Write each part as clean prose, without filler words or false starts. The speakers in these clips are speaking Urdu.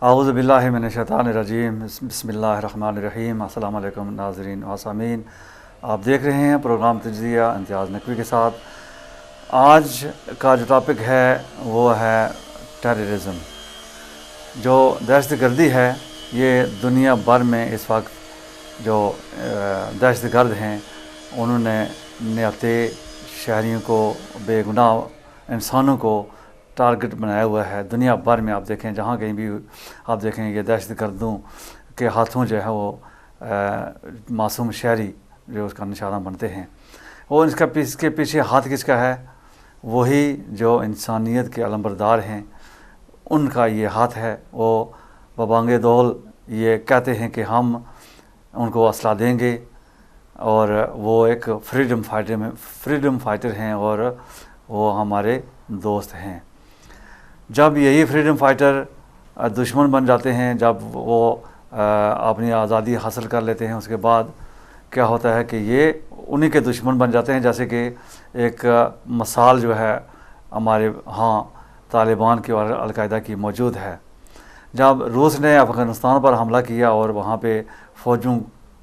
اعوذ باللہ من الشیطان الرجیم بسم اللہ الرحمن الرحیم۔ السلام علیکم ناظرین و سامعین، آپ دیکھ رہے ہیں پروگرام تجزیہ امتیاز نقوی کے ساتھ۔ آج کا جو ٹاپک ہے وہ ہے ٹیررزم۔ جو دہشت گردی ہے یہ دنیا بھر میں اس وقت جو دہشت گرد ہیں انہوں نے نہتے شہریوں کو، بے گناہ انسانوں کو ٹارگٹ بنایا ہوا ہے۔ دنیا بھر میں آپ دیکھیں، جہاں کہیں بھی آپ دیکھیں یہ دہشت گردوں کے ہاتھوں جو ہے وہ معصوم شہری جو اس کا نشانہ بنتے ہیں۔ اور اس کے پیچھے ہاتھ کس کا ہے؟ وہی جو انسانیت کے علمبردار ہیں ان کا یہ ہاتھ ہے۔ وہ ببانگ دول یہ کہتے ہیں کہ ہم ان کو اسلحہ دیں گے، اور وہ ایک فریڈم فائٹر ہیں اور وہ ہمارے دوست ہیں۔ جب یہی فریڈم فائٹر دشمن بن جاتے ہیں، جب وہ اپنی آزادی حاصل کر لیتے ہیں، اس کے بعد کیا ہوتا ہے کہ یہ انہی کے دشمن بن جاتے ہیں۔ جیسے کہ ایک مثال جو ہے ہمارے ہاں طالبان کی اور القاعدہ کی موجود ہے۔ جب روس نے افغانستان پر حملہ کیا اور وہاں پہ فوجوں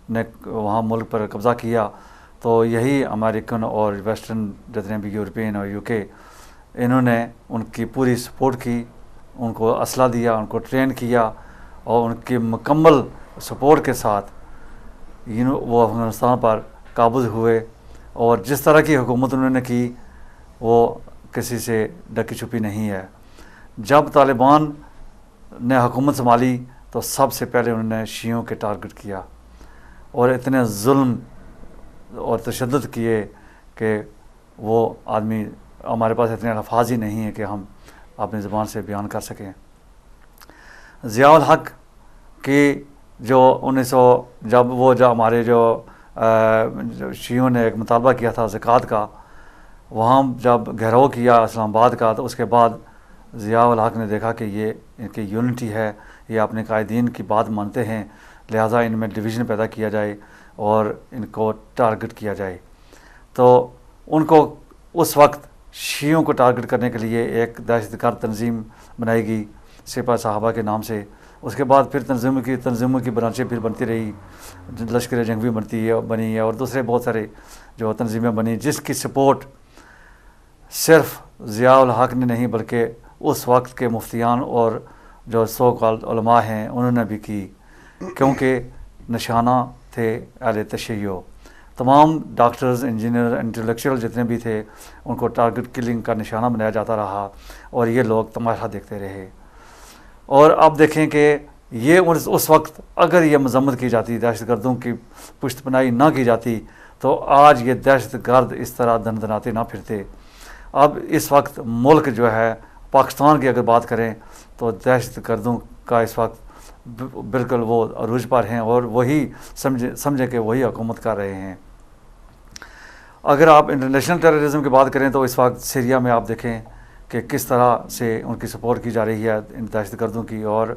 نے وہاں ملک پر قبضہ کیا، تو یہی امریکن اور ویسٹرن جتنے بھی یورپین اور UK انہوں نے ان کی پوری سپورٹ کی، ان کو اسلحہ دیا، ان کو ٹرین کیا، اور ان کی مکمل سپورٹ کے ساتھ وہ افغانستان پر قابض ہوئے۔ اور جس طرح کی حکومت انہوں نے کی وہ کسی سے ڈکی چھپی نہیں ہے۔ جب طالبان نے حکومت سنبھالی تو سب سے پہلے انہوں نے شیعوں کے ٹارگٹ کیا اور اتنے ظلم اور تشدد کیے کہ وہ آدمی، ہمارے پاس اتنے الفاظ ہی نہیں ہیں کہ ہم اپنی زبان سے بیان کر سکیں۔ ضیاء الحق کی جو 1900 جب ہمارے جو شیعوں نے ایک مطالبہ کیا تھا زکوٰۃ کا، وہاں جب گھیراؤ کیا اسلام آباد کا، تو اس کے بعد ضیاء الحق نے دیکھا کہ یہ ان کی یونٹی ہے، یہ اپنے قائدین کی بات مانتے ہیں، لہٰذا ان میں ڈویژن پیدا کیا جائے اور ان کو ٹارگٹ کیا جائے۔ تو ان کو اس وقت شیعوں کو ٹارگٹ کرنے کے لیے ایک دہشت گرد تنظیم بنائی گئی سپہ صحابہ کے نام سے۔ اس کے بعد پھر تنظیموں کی برانچیں پھر بنتی رہی، لشکر جنگی بنی ہے اور دوسرے بہت سارے جو تنظیمیں بنی، جس کی سپورٹ صرف ضیاء الحق نے نہیں بلکہ اس وقت کے مفتیان اور جو سو کالڈ علماء ہیں انہوں نے بھی کی، کیونکہ نشانہ تھے اہل تشیع۔ تمام ڈاکٹرز، انجینئر، انٹلیکچوئل جتنے بھی تھے ان کو ٹارگٹ کلنگ کا نشانہ بنایا جاتا رہا اور یہ لوگ تماشا دیکھتے رہے۔ اور اب دیکھیں کہ یہ اس وقت اگر یہ مذمت کی جاتی، دہشت گردوں کی پشت پناہی نہ کی جاتی، تو آج یہ دہشت گرد اس طرح دندناتے نہ پھرتے۔ اب اس وقت ملک جو ہے پاکستان کی اگر بات کریں تو دہشت گردوں کا اس وقت بالکل وہ عروج پر ہیں اور وہی سمجھیں کہ وہی حکومت کر رہے ہیں۔ اگر آپ انٹرنیشنل ٹیررزم کی بات کریں تو اس وقت سیریا میں آپ دیکھیں کہ کس طرح سے ان کی سپورٹ کی جا رہی ہے ان دہشت گردوں کی، اور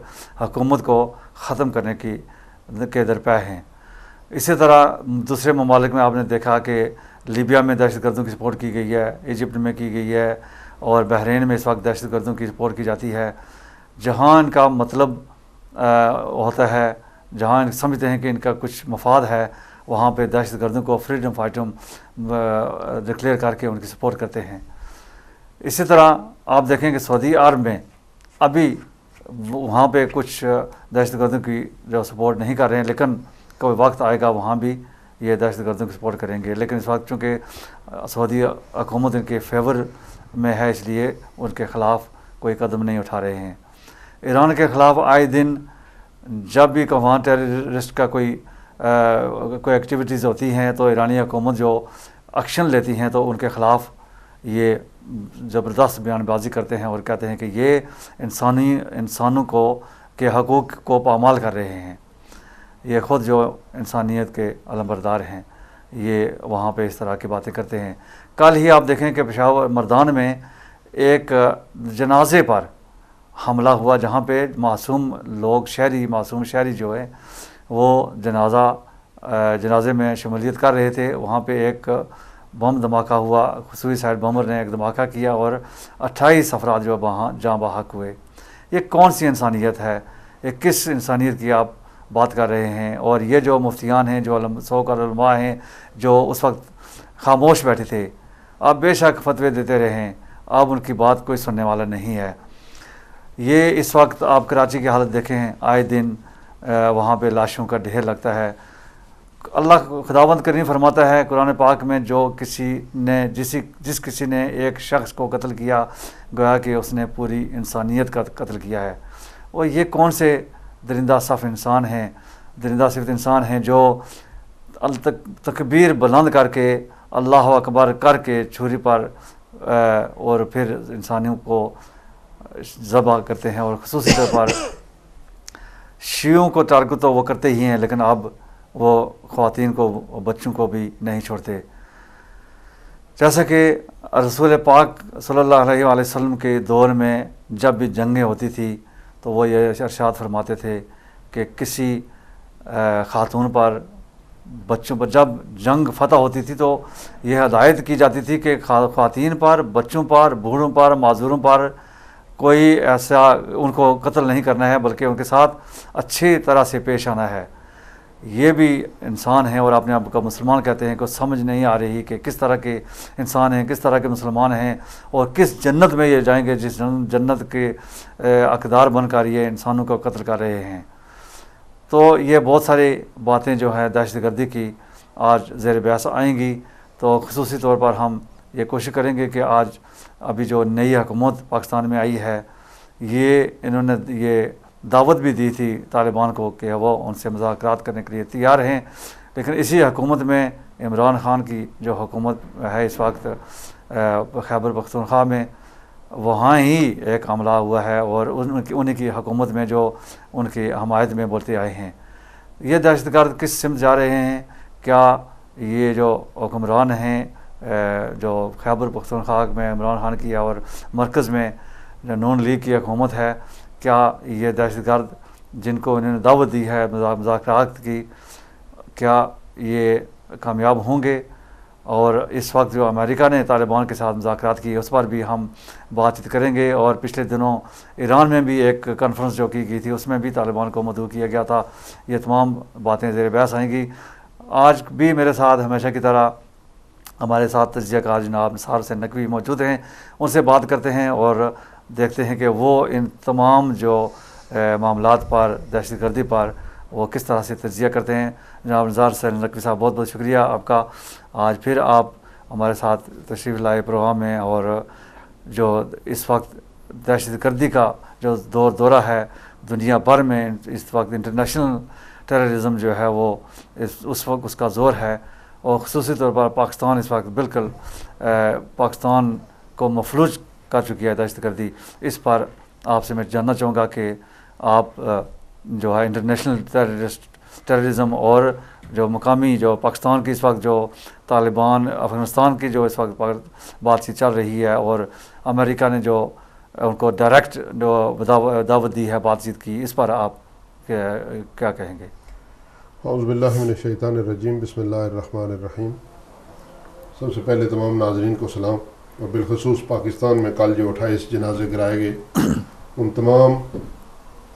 حکومت کو ختم کرنے کے درپے ہیں۔ اسی طرح دوسرے ممالک میں آپ نے دیکھا کہ لیبیا میں دہشت گردوں کی سپورٹ کی گئی ہے، ایجپٹ میں کی گئی ہے، اور بحرین میں اس وقت دہشت گردوں کی سپورٹ کی جاتی ہے۔ جہاں ان کا مطلب ہوتا ہے، جہاں ان سمجھتے ہیں کہ ان کا کچھ مفاد ہے، وہاں پہ دہشت گردوں کو فریڈم فائٹر ڈکلیئر کر کے ان کی سپورٹ کرتے ہیں۔ اسی طرح آپ دیکھیں کہ سعودی عرب میں ابھی وہاں پہ کچھ دہشت گردوں کی جو سپورٹ نہیں کر رہے ہیں، لیکن کوئی وقت آئے گا وہاں بھی یہ دہشت گردوں کی سپورٹ کریں گے۔ لیکن اس وقت چونکہ سعودی حکومت ان کے فیور میں ہے، اس لیے ان کے خلاف کوئی قدم نہیں اٹھا رہے ہیں۔ ایران کے خلاف آئے دن جب بھی وہاں ٹیررسٹ کا کوئی ایکٹیویٹیز ہوتی ہیں تو ایرانی حکومت جو ایکشن لیتی ہیں تو ان کے خلاف یہ زبردست بیان بازی کرتے ہیں اور کہتے ہیں کہ یہ انسانوں کے حقوق کو پامال کر رہے ہیں۔ یہ خود جو انسانیت کے علمبردار ہیں یہ وہاں پہ اس طرح کی باتیں کرتے ہیں۔ کل ہی آپ دیکھیں کہ پشاور مردان میں ایک جنازے پر حملہ ہوا، جہاں پہ معصوم شہری جو ہے وہ جنازے میں شمولیت کر رہے تھے۔ وہاں پہ ایک بم دھماکہ ہوا، سوئسائڈ بمبر نے ایک دھماکہ کیا اور 28 افراد جو وہاں جاں بحق ہوئے۔ یہ کون سی انسانیت ہے یہ کس انسانیت کی آپ بات کر رہے ہیں؟ اور یہ جو مفتیان ہیں، جو سوکار علماء ہیں، جو اس وقت خاموش بیٹھے تھے، آپ بے شک فتوے دیتے رہے ہیں، اب ان کی بات کوئی سننے والا نہیں ہے۔ یہ اس وقت آپ کراچی کی حالت دیکھیں، آئے دن وہاں پہ لاشوں کا ڈھیر لگتا ہے۔ اللہ خداوند کریم فرماتا ہے قرآن پاک میں، جو کسی نے جس کسی نے ایک شخص کو قتل کیا، گویا کہ اس نے پوری انسانیت کا قتل کیا ہے۔ اور یہ کون سے درندہ صف انسان ہیں، درندہ صفت انسان ہیں جو تکبیر بلند کر کے، اللہ اکبر کر کے چھری پر اور پھر انسانیوں کو ذبح کرتے ہیں، اور خصوصی طور پر شیعوں کو ٹارگٹ تو وہ کرتے ہی ہیں، لیکن اب وہ خواتین کو، بچوں کو بھی نہیں چھوڑتے۔ جیسا کہ رسول پاک صلی اللہ علیہ وآلہ وسلم کے دور میں جب بھی جنگیں ہوتی تھی تو وہ یہ ارشاد فرماتے تھے کہ کسی خاتون پر، بچوں پر، جب جنگ فتح ہوتی تھی تو یہ ہدایت کی جاتی تھی کہ خواتین پر، بچوں پر، بوڑھوں پر، معذوروں پر کوئی ایسا ان کو قتل نہیں کرنا ہے، بلکہ ان کے ساتھ اچھی طرح سے پیش آنا ہے۔ یہ بھی انسان ہیں اور اپنے آپ کو مسلمان کہتے ہیں، کہ سمجھ نہیں آ رہی کہ کس طرح کے انسان ہیں، کس طرح کے مسلمان ہیں، اور کس جنت میں یہ جائیں گے جس جنت کے حقدار بن کر یہ انسانوں کو قتل کر رہے ہیں۔ تو یہ بہت ساری باتیں جو ہے دہشت گردی کی آج زیر بحث آئیں گی، تو خصوصی طور پر ہم یہ کوشش کریں گے کہ آج ابھی جو نئی حکومت پاکستان میں آئی ہے، انہوں نے یہ دعوت بھی دی تھی طالبان کو کہ وہ ان سے مذاکرات کرنے کے لیے تیار ہیں، لیکن اسی حکومت میں عمران خان کی جو حکومت ہے اس وقت خیبر پختونخوا میں، وہاں ہی ایک عملہ ہوا ہے، اور انہیں کی حکومت میں جو ان کی حمایت میں بولتے آئے ہیں۔ یہ دہشت گرد کس سمت جا رہے ہیں؟ کیا یہ جو حکمران ہیں جو خیبر پختونخوا میں عمران خان کی اور مرکز میں جو نون لیگ کی حکومت ہے، کیا یہ دہشت گرد جن کو انہوں نے دعوت دی ہے مذاکرات کی، کیا یہ کامیاب ہوں گے؟ اور اس وقت جو امریکہ نے طالبان کے ساتھ مذاکرات کی، اس پر بھی ہم بات چیت کریں گے۔ اور پچھلے دنوں ایران میں بھی ایک کانفرنس جو کی گئی تھی، اس میں بھی طالبان کو مدعو کیا گیا تھا۔ یہ تمام باتیں زیر بحث آئیں گی۔ آج بھی میرے ساتھ ہمیشہ کی طرح ہمارے ساتھ تجزیہ کار جناب نثار حسین نقوی موجود ہیں، ان سے بات کرتے ہیں اور دیکھتے ہیں کہ وہ ان تمام جو معاملات پر، دہشت گردی پر، وہ کس طرح سے تجزیہ کرتے ہیں۔ جناب نثار حسین نقوی صاحب، بہت بہت شکریہ آپ کا، آج پھر آپ ہمارے ساتھ تشریف لائے پروگرام میں۔ اور جو اس وقت دہشت گردی کا جو دورہ ہے دنیا بھر میں، اس وقت انٹرنیشنل ٹیررزم جو ہے وہ اس وقت اس کا زور ہے، اور خصوصی طور پر پاکستان اس وقت بالکل پاکستان کو مفلوج کر چکی ہے دہشت گردی۔ اس پر آپ سے میں جاننا چاہوں گا کہ آپ جو ہے انٹرنیشنل ٹیررزم اور جو مقامی جو پاکستان کی اس وقت جو طالبان افغانستان کی جو اس وقت بات چیت چل رہی ہے، اور امریکہ نے جو ان کو ڈائریکٹ جو دعوت دی ہے بات چیت کی، اس پر آپ کیا کہیں گے؟ اعوذ باللہ من الشیطان الرجیم، بسم اللہ الرحمن الرحیم۔ سب سے پہلے تمام ناظرین کو سلام، اور بالخصوص پاکستان میں کل جو 28 جنازے گرائے گئے ان تمام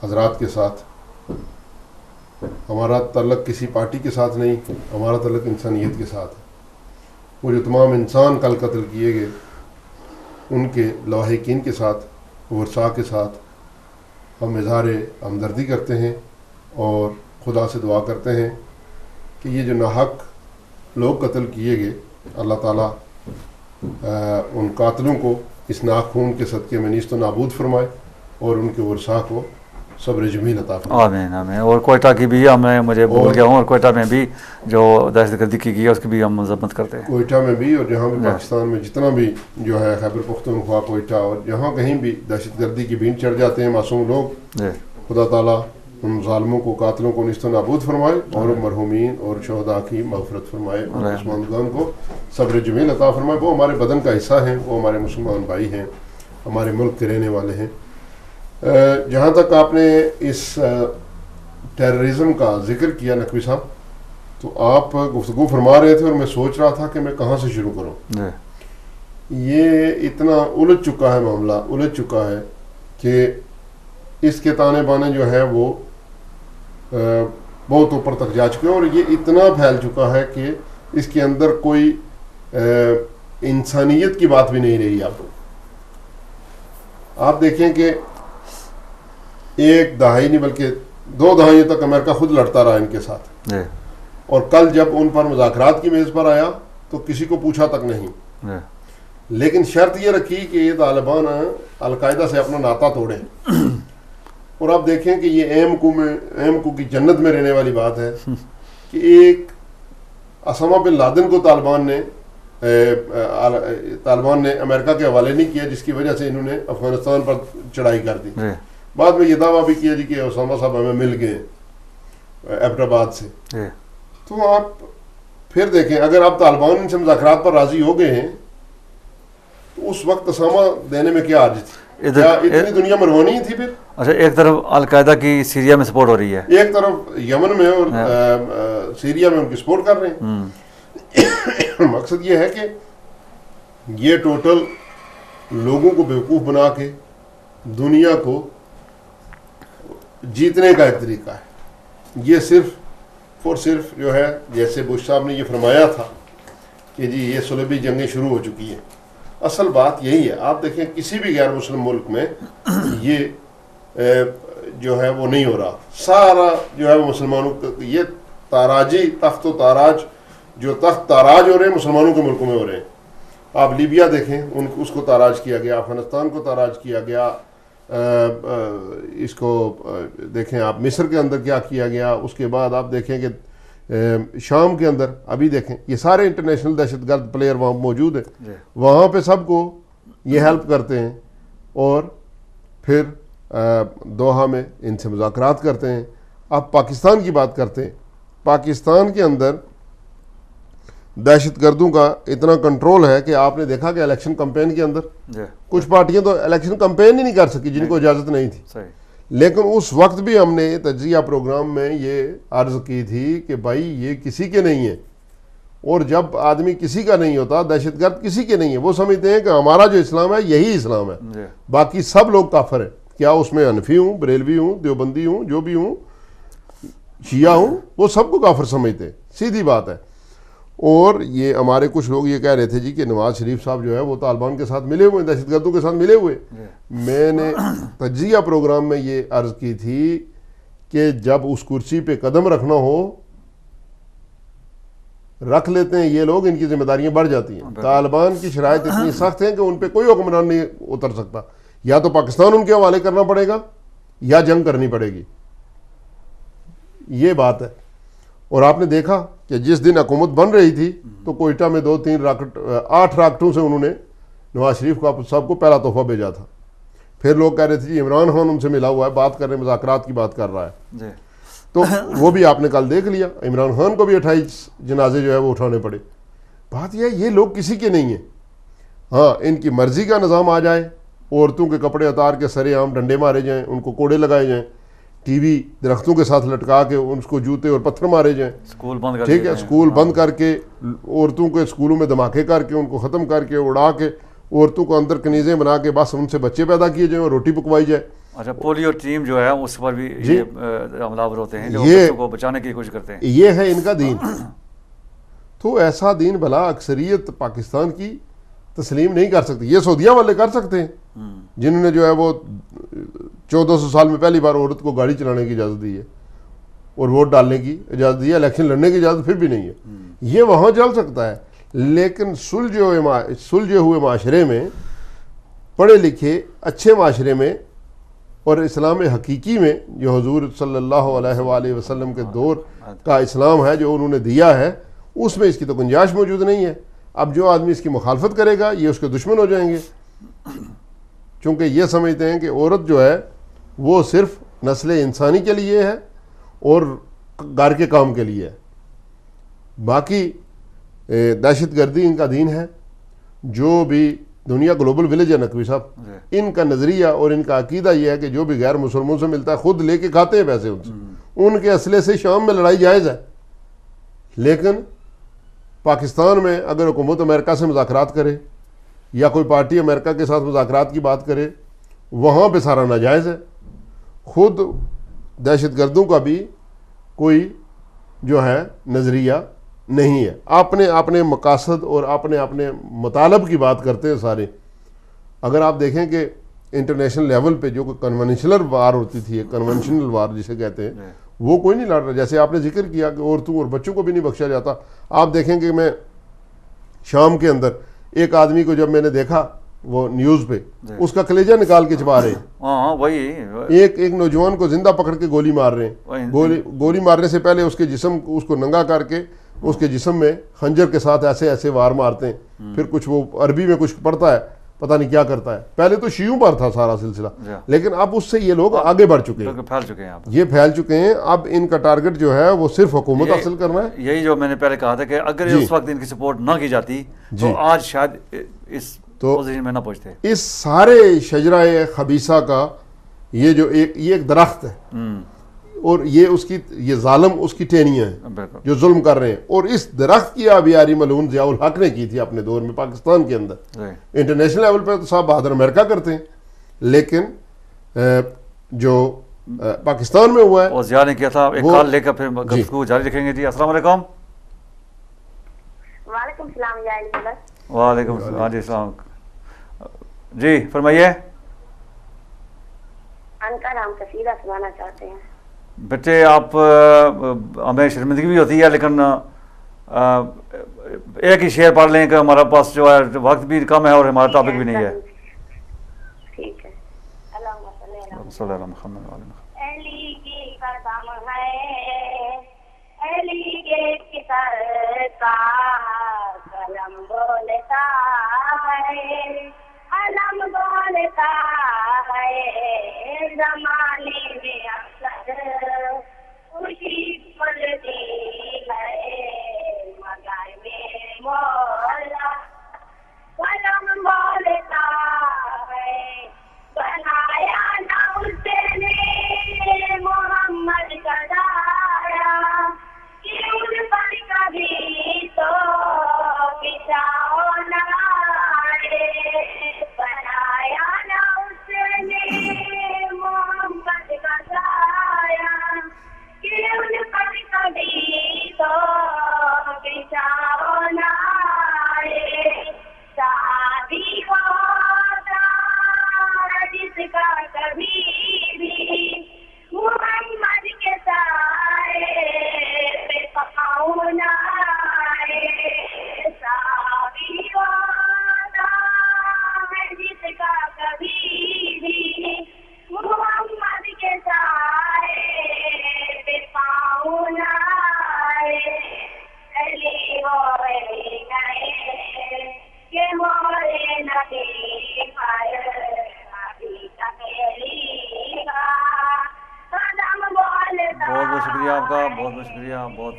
حضرات کے ساتھ ہمارا تعلق کسی پارٹی کے ساتھ نہیں، ہمارا تعلق انسانیت کے ساتھ ہے۔ وہ جو تمام انسان کل قتل کیے گئے، ان کے لواحقین کے ساتھ، ورثاء کے ساتھ ہم اظہار ہمدردی کرتے ہیں، اور خدا سے دعا کرتے ہیں کہ یہ جو ناحق لوگ قتل کیے گئے، اللہ تعالیٰ ان قاتلوں کو اس ناخون کے صدقے میں نیست و نابود فرمائے، اور ان کے ورثاء کو صبر جمیل عطا فرمائے۔ آمین آمین۔ اور کوئٹہ کی بھی مجھے بھول گیا ہوں، اور کوئٹہ میں بھی جو دہشت گردی کی گئی ہے اس کی بھی ہم مذمت کرتے ہیں۔ کوئٹہ میں بھی، اور جہاں بھی پاکستان میں جتنا بھی جو ہے خیبر پختونخوا، کوئٹہ، اور جہاں کہیں بھی دہشت گردی کی بین چڑھ جاتے ہیں معصوم لوگ، خدا تعالیٰ ان ظالموں کو، قاتلوں کو نیست و نابود فرمائے، اور مرحومین اور شہداء کی مغفرت فرمائے، اور عثماندگان کو صبر جمیل عطا فرمائے۔ وہ ہمارے بدن کا حصہ ہیں، وہ ہمارے مسلمان بھائی ہیں، ہمارے ملک کے رہنے والے ہیں۔ جہاں تک آپ نے اس ٹیررزم کا ذکر کیا نقوی صاحب، تو آپ گفتگو فرما رہے تھے اور میں سوچ رہا تھا کہ میں کہاں سے شروع کروں۔ یہ اتنا الجھ چکا ہے، معاملہ الجھ چکا ہے کہ اس کے تانے بانے جو ہے وہ بہت اوپر تک جا چکے ہیں، اور یہ اتنا پھیل چکا ہے کہ اس کے اندر کوئی انسانیت کی بات بھی نہیں رہی. آپ دیکھیں کہ ایک دہائی نہیں بلکہ 2 دہائیوں تک امریکہ خود لڑتا رہا ان کے ساتھ، اور کل جب ان پر مذاکرات کی میز پر آیا تو کسی کو پوچھا تک نہیں. لیکن شرط یہ رکھی کہ یہ طالبان القاعدہ سے اپنا ناطہ توڑیں. اور آپ دیکھیں کہ یہ ایم کو کی جنت میں رہنے والی بات ہے کہ ایک اسامہ بن لادن کو طالبان نے امریکہ کے حوالے نہیں کیا، جس کی وجہ سے انہوں نے افغانستان پر چڑھائی کر دی. بعد میں یہ دعویٰ بھی کیا جی کہ اسامہ صاحب ہمیں مل گئے ایبٹ آباد سے. تو آپ پھر دیکھیں اگر آپ طالبان ان سے مذاکرات پر راضی ہو گئے ہیں تو اس وقت اسامہ دینے میں کیا حرج تھی؟ کیا اتنی دنیا مروانی تھی پھر؟ اچھا، ایک طرف القاعدہ کی سیریا میں سپورٹ ہو رہی ہے، ایک طرف یمن میں اور سیریا میں ان کی سپورٹ کر رہے ہیں. مقصد یہ ہے کہ یہ ٹوٹل لوگوں کو بیوقوف بنا کے دنیا کو جیتنے کا ایک طریقہ ہے. یہ صرف اور صرف جو ہے جیسے بش صاحب نے یہ فرمایا تھا کہ جی یہ صلیبی جنگیں شروع ہو چکی ہیں، اصل بات یہی ہے. آپ دیکھیں کسی بھی غیر مسلم ملک میں یہ جو ہے وہ نہیں ہو رہا. سارا جو ہے وہ مسلمانوں یہ تاراجی تخت و تاراج جو تخت تاراج ہو رہے ہیں مسلمانوں کے ملکوں میں ہو رہے ہیں. آپ لیبیا دیکھیں اس کو تاراج کیا گیا، افغانستان کو تاراج کیا گیا، اس کو دیکھیں آپ مصر کے اندر کیا کیا گیا. اس کے بعد آپ دیکھیں کہ شام کے اندر ابھی دیکھیں یہ سارے انٹرنیشنل دہشت گرد پلیئر وہاں موجود ہیں، وہاں پہ سب کو یہ ہیلپ کرتے ہیں اور پھر دوحہ میں ان سے مذاکرات کرتے ہیں. آپ پاکستان کی بات کرتے ہیں، پاکستان کے اندر دہشت گردوں کا اتنا کنٹرول ہے کہ آپ نے دیکھا کہ الیکشن کمپین کے اندر کچھ پارٹیاں تو الیکشن کمپین ہی نہیں کر سکی جن کو اجازت نہیں تھی. لیکن اس وقت بھی ہم نے تجزیہ پروگرام میں یہ عرض کی تھی کہ بھائی یہ کسی کے نہیں ہے، اور جب آدمی کسی کا نہیں ہوتا، دہشت گرد کسی کے نہیں ہے، وہ سمجھتے ہیں کہ ہمارا جو اسلام ہے یہی اسلام ہے، باقی سب لوگ کافر ہیں. کیا اس میں حنفی ہوں، بریلوی ہوں، دیوبندی ہوں، جو بھی ہوں، شیعہ ہوں، وہ سب کو کافر سمجھتے ہیں. سیدھی بات ہے. اور یہ ہمارے کچھ لوگ یہ کہہ رہے تھے جی کہ نواز شریف صاحب جو ہے وہ طالبان کے ساتھ ملے ہوئے ہیں، دہشت گردوں کے ساتھ ملے ہوئے. میں نے تجزیہ پروگرام میں یہ عرض کی تھی کہ جب اس کرسی پہ قدم رکھنا ہو رکھ لیتے ہیں یہ لوگ، ان کی ذمہ داریاں بڑھ جاتی ہیں. طالبان کی شرائط اتنی سخت ہیں کہ ان پہ کوئی حکمران نہیں اتر سکتا. یا تو پاکستان ان کے حوالے کرنا پڑے گا یا جنگ کرنی پڑے گی. یہ بات ہے. اور آپ نے دیکھا کہ جس دن حکومت بن رہی تھی تو کوئٹہ میں 8 راکٹوں سے انہوں نے نواز شریف صاحب کو پہلا تحفہ بھیجا تھا. پھر لوگ کہہ رہے تھے جی عمران خان ان سے ملا ہوا ہے، بات کر رہے ہیں، مذاکرات کی بات کر رہا ہے. تو وہ بھی آپ نے کل دیکھ لیا، عمران خان کو بھی 28 جنازے جو ہے وہ اٹھانے پڑے. بات یہ ہے یہ لوگ کسی کے نہیں ہیں. ہاں ان کی مرضی کا نظام آ جائے، عورتوں کے کپڑے اتار کے سرے عام ڈنڈے مارے جائیں، ان کو کوڑے لگائے جائیں، ٹی وی درختوں کے ساتھ لٹکا کے ان کو جوتے اور پتھر مارے جائیں، ٹھیک ہے، اسکول بند کر کے عورتوں کے اسکولوں میں دھماکے کر کے ان کو ختم کر کے اڑا کے عورتوں کو اندر کنیزیں بنا کے بس ان سے بچے پیدا کیے جائیں اور روٹی پکوائی جائے. اچھا، پولیو ٹیم جو ہے اس پر بھی یہ حملہ آور ہوتے ہیں جو بچوں کو بچانے کی کوشش کرتے ہیں. یہ ہے ان کا دین. تو ایسا دین بھلا اکثریت پاکستان کی تسلیم نہیں کر سکتی. یہ سعودیہ والے کر سکتے ہیں جنہوں نے جو ہے وہ 1400 سال میں پہلی بار عورت کو گاڑی چلانے کی اجازت دی ہے اور ووٹ ڈالنے کی اجازت دی ہے، الیکشن لڑنے کی اجازت پھر بھی نہیں ہے. یہ وہاں چل سکتا ہے. لیکن سلجھے ہوئے معاشرے میں، پڑھے لکھے اچھے معاشرے میں اور اسلام حقیقی میں جو حضور صلی اللہ علیہ وآلہ وسلم کے دور کا اسلام ہے جو انہوں نے دیا ہے، اس میں اس کی تو گنجائش موجود نہیں ہے. اب جو آدمی اس کی مخالفت کرے گا یہ اس کے دشمن ہو جائیں گے، چونکہ یہ سمجھتے ہیں کہ عورت جو ہے وہ صرف نسل انسانی کے لیے ہے اور گھر کے کام کے لیے ہے. باقی دہشت گردی ان کا دین ہے. جو بھی دنیا گلوبل ولیج ہے نقوی صاحب، ان کا نظریہ اور ان کا عقیدہ یہ ہے کہ جو بھی غیر مسلموں سے ملتا ہے خود لے کے کھاتے ہیں پیسے ان سے. ان کے اسلحے سے شام میں لڑائی جائز ہے. لیکن پاکستان میں اگر حکومت امریکہ سے مذاکرات کرے یا کوئی پارٹی امریکہ کے ساتھ مذاکرات کی بات کرے، وہاں پہ سارا ناجائز ہے. خود دہشت گردوں کا بھی کوئی جو ہے نظریہ نہیں ہے. اپنے مقاصد اور اپنے مطالب کی بات کرتے ہیں سارے. اگر آپ دیکھیں کہ انٹرنیشنل لیول پہ جو کنونشنل وار ہوتی تھی, کنونشنل وار جسے کہتے ہیں, وہ کوئی نہیں لڑ رہا. جیسے آپ نے ذکر کیا کہ عورتوں اور بچوں کو بھی نہیں بخشا جاتا. آپ دیکھیں کہ میں شام کے اندر ایک آدمی کو جب میں نے دیکھا وہ نیوز پہ, اس کا کلیجہ نکال کے چبا رہے ہیں. ایک نوجوان کو زندہ پکڑ کے گولی مار رہے ہیں. گولی مارنے سے پہلے اس کو ننگا کر کے اس کے جسم میں خنجر کے ساتھ ایسے وار مارتے ہیں. پھر کچھ وہ عربی میں کچھ پڑھتا ہے, پتہ نہیں کیا کرتا ہے. پہلے تو شیعوں پر تھا سارا سلسلہ, لیکن اب اس سے یہ لوگ آگے بڑھ چکے ہیں, یہ پھیل چکے ہیں. اب ان کا ٹارگٹ جو ہے وہ صرف حکومت حاصل کرنا ہے. یہی جو میں نے پہلے کہا تھا کہ اگر اس وقت ان کی سپورٹ نہ کی جاتی تو آج شاید اس پوزیشن میں نہ پہنچتے. اس سارے شجرہ خبیثہ کا یہ ایک درخت ہے, اور یہ ظالم اس کی ٹہنیاں ہیں جو ظلم کر رہے ہیں. اور اس درخت کی آبیاری ملعون ضیاء الحق نے کی تھی اپنے دور میں پاکستان کے اندر. انٹرنیشنل لیول پہ تو صاحب بہادر امریکہ کرتے ہیں, لیکن جو پاکستان میں ہوا ہے وہ ضیاء نے کیا تھا. ایک کال لے کر پھر گفتگو جاری رکھیں گے. جی السلام علیکم. وعلیکم السلام. وعلیکم السلام. جی السلام. جی فرمائیے. ان کا نام قصیدہ سنانا چاہتے ہیں. بیٹے آپ ہمیں شرمندگی بھی ہوتی ہے, لیکن ایک ہی شعر پڑھ لیں کہ ہمارا پاس جو ہے وقت بھی کم ہے اور ہمارا ٹاپک بھی نہیں ہے. ٹھیک ہے. اللہم صلی علی محمد و علی محمد. علی کی قدم ہے, علی کے سر کا قلم بولتا ہے, علم بولتا ہے. زمانے میں اکثر خوشی پڑتی ہے, مگر میرے مولا قلم بولتا ہے. بنایا نہ اس نے محمد کا دایا, کہ ان پر کبھی تو پیچھا نہ آئے. بنایا نہ اس نے محمد کا دایا, کہ ان پر کبھی تو پیچھا نہ آئے. شادی ہوتا جس کا کبھی بھی محمد کے سائے پہ پاؤں نہ آئے. شادی ہوتا جس کا کبھی بھی محمد کے سائے پہ پاؤں نہ آئے. علی ہوئے گئے کہ مورے نبی پر ابھی تک علی کا قدم بولتا. بہت بہت شکریہ آپ کا, بہت بہت شکریہ. بہت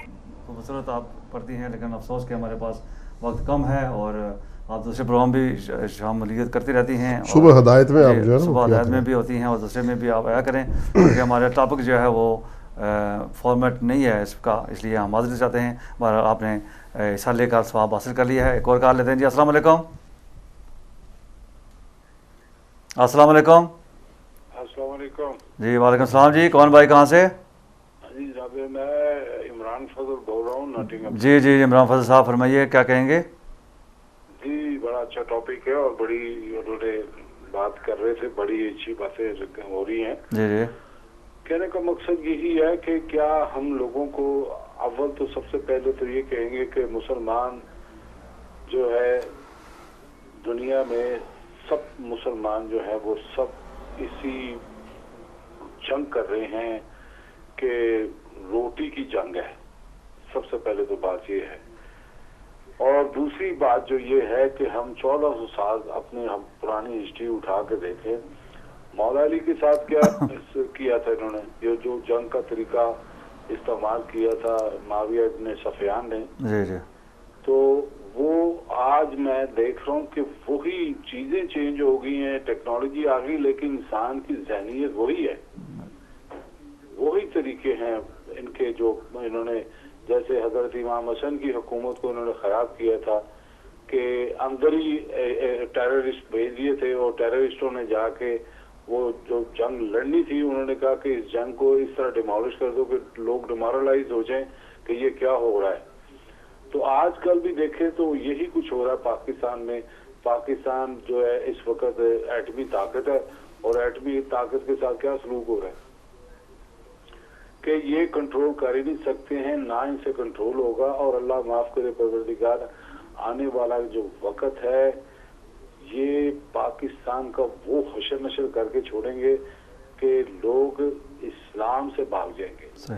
خوبصورت آپ پڑھتی ہیں, لیکن افسوس کہ ہمارے پاس وقت کم ہے, اور آپ دوسرے پروگرام بھی شاملیت کرتی رہتی ہیں. صبح ہدایت میں آپ جو ہے صبح ہدایت میں بھی ہوتی ہیں, اور دوسرے میں بھی آپ آیا کریں, کیونکہ ہمارا ٹاپک جو ہے وہ فارمیٹ نہیں ہے اس کا, اس لیے ہم معذرت چاہتے ہیں. بہرحال آپ نے حصہ لے کر ثواب حاصل کر لیا ہے. ایک اور کال لیتے ہیں. جی السلام علیکم. السلام علیکم. السلام علیکم. جی وعلیکم السلام. جی کون بھائی کہاں سے؟ جی جناب میں عمران فضل بول رہا ہوں ناٹنگھم. جی جی عمران فضل صاحب فرمائیے, کیا کہیں گے؟ جی بڑا اچھا ٹاپک ہے, اور بڑی انہوں نے بات کر رہے تھے, بڑی اچھی باتیں ہو رہی ہیں. جی جی کہنے کا مقصد یہی ہے کہ کیا ہم لوگوں کو اول تو سب سے پہلے تو یہ کہیں گے کہ مسلمان جو ہے دنیا میں سب مسلمان جو ہے وہ سب اسی جنگ کر رہے ہیں کہ روٹی کی جنگ ہے. سب سے پہلے تو بات یہ ہے. اور دوسری بات جو یہ ہے کہ ہم 1400 سال اپنے ہم پرانی ہسٹری اٹھا کے دیکھیں, مولا علی کے ساتھ کیا کیا تھا انہوں نے, یہ جو جنگ کا طریقہ استعمال کیا تھا معاویہ ابن سفیان نے, جی جی تو وہ آج میں دیکھ رہا ہوں کہ وہی چیزیں چینج ہو گئی ہیں, ٹیکنالوجی آ گئی, لیکن انسان کی ذہنیت وہی ہے, وہی طریقے ہیں ان کے جو انہوں نے, جیسے حضرت امام حسن کی حکومت کو انہوں نے خراب کیا تھا کہ اندر ہی ٹیررسٹ بھیج دیے تھے, اور ٹیررسٹوں نے جا کے وہ جو جنگ لڑنی تھی انہوں نے کہا کہ اس جنگ کو اس طرح ڈیمالش کر دو کہ لوگ ڈیمورلائز ہو جائیں کہ یہ کیا ہو رہا ہے. تو آج کل بھی دیکھیں تو یہی کچھ ہو رہا ہے پاکستان میں. پاکستان جو ہے اس وقت ایٹمی طاقت ہے اور ایٹمی طاقت کے ساتھ کیا سلوک ہو رہا ہے کہ یہ کنٹرول کر ہی نہیں سکتے ہیں, نہ ان سے کنٹرول ہوگا. اور اللہ معاف کرے پروردگار, آنے والا جو وقت ہے یہ پاکستان کا وہ حشر نشر کر کے چھوڑیں گے کہ لوگ اسلام سے بھاگ جائیں گے.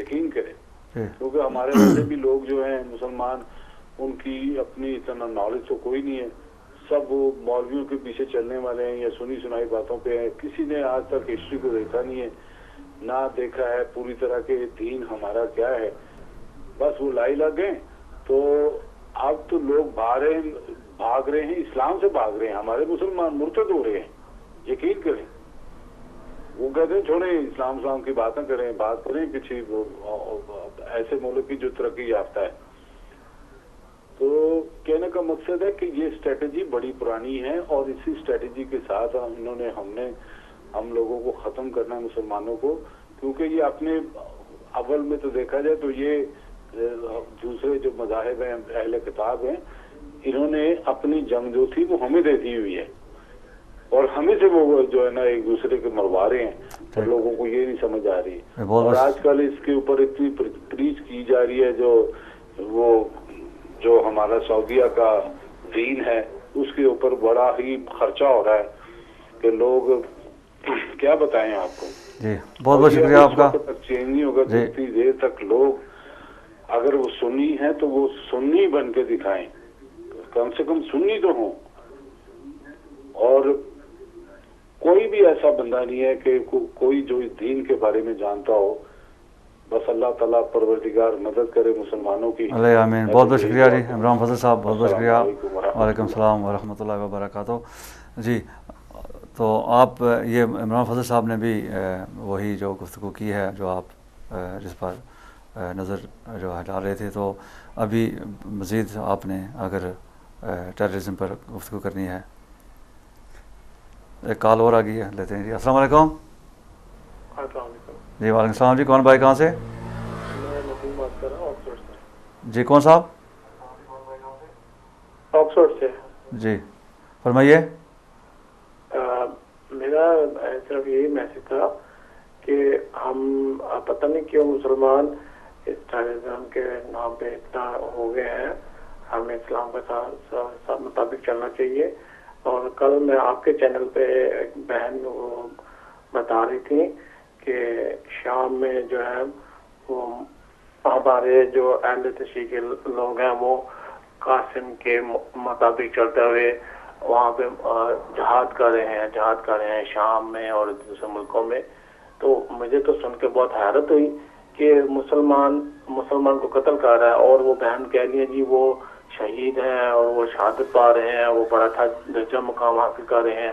یقین کریں, کیونکہ ہمارے والے بھی لوگ جو ہیں مسلمان, ان کی اپنی اتنا نالج تو کوئی نہیں ہے. سب وہ مولویوں کے پیچھے چلنے والے ہیں یا سنی سنائی باتوں پہ ہیں. کسی نے آج تک ہسٹری کو دیکھا نہیں ہے, نہ دیکھا ہے پوری طرح کے دین ہمارا کیا ہے. بس وہ لائی لگ گئے. تو اب تو لوگ بھاگ رہے ہیں, اسلام سے بھاگ رہے ہیں. ہمارے مسلمان مرتد ہو رہے ہیں. یقین کریں, وہ کہتے ہیں چھوڑیں اسلام کی باتیں کریں, بات کریں کسی ایسے ملک کی جو ترقی یافتہ ہے. تو کہنے کا مقصد ہے کہ یہ اسٹریٹجی بڑی پرانی ہے اور اسی اسٹریٹجی کے ساتھ ہم لوگوں کو ختم کرنا ہے مسلمانوں کو. کیونکہ یہ اپنے اول میں تو دیکھا جائے تو یہ دوسرے جو مذاہب ہیں, اہل کتاب ہیں, انہوں نے اپنی جنگ جو تھی وہ ہمیں دے دی ہوئی ہے اور ہمیں سے وہ جو ہے نا ایک دوسرے کے مروا رہے ہیں اور لوگوں کو یہ نہیں سمجھ آ رہی. اور آج کل اس کے اوپر اتنی پریچ کی جا رہی ہے جو ہمارا سعودیہ کا دین ہے اس کے اوپر بڑا ہی خرچہ ہو رہا ہے کہ لوگ کیا بتائیں آپ کو. جی بہت بہت شکریہ آپ کا. چینج نہیں ہوگا جتنی دیر تک لوگ اگر وہ سنی ہیں تو وہ سنی بن کے دکھائیں, کم سے کم سنی تو ہوں. اور کوئی بھی ایسا بندہ نہیں ہے کہ کوئی جو اس دین کے بارے میں جانتا ہو. بس اللہ تعالیٰ پروردگار مدد کرے مسلمانوں کی. اللہ آمین. بہت بہت شکریہ جی عمران فضل صاحب, بہت بہت شکریہ. وعلیکم السلام ورحمۃ اللہ وبرکاتہ. جی تو آپ یہ عمران فضل صاحب نے بھی وہی جو گفتگو کی ہے جو آپ جس پر نظر جو ہے ڈال رہے تھے. تو ابھی مزید آپ نے اگر ٹیررزم پر گفتگو کرنی ہے, ایک کال اور آ گئی ہے, لیتے ہیں. جی السلام علیکم. جی وعلیکم السلام. جی کون بھائی, کہاں سے؟ جی کون صاحب؟ آکسفورڈ سے. جی فرمائیے. میرا صرف یہی میسج تھا کہ ہم پتہ نہیں کیوں مسلمان اس ٹیررزم کے نام پہ اتنا ہو گئے ہیں. ہمیں اسلام کے ساتھ مطابق چلنا چاہیے. اور کل میں آپ کے چینل پہ ایک بہن بتا رہی تھی کہ شام میں جو ہے وہ ہمارے جو اہل تشیع کے لوگ ہیں وہ قاسم کے مطابق چلتے ہوئے وہاں پہ جہاد کر رہے ہیں شام میں اور دوسرے ملکوں میں. تو مجھے تو سن کے بہت حیرت ہوئی کہ مسلمان کو قتل کر رہا ہے اور وہ بہن کہہ رہی ہے جی وہ شہید ہیں اور وہ شہادت پا رہے ہیں, وہ بڑا اچھا درجہ مقام حاصل کر رہے ہیں.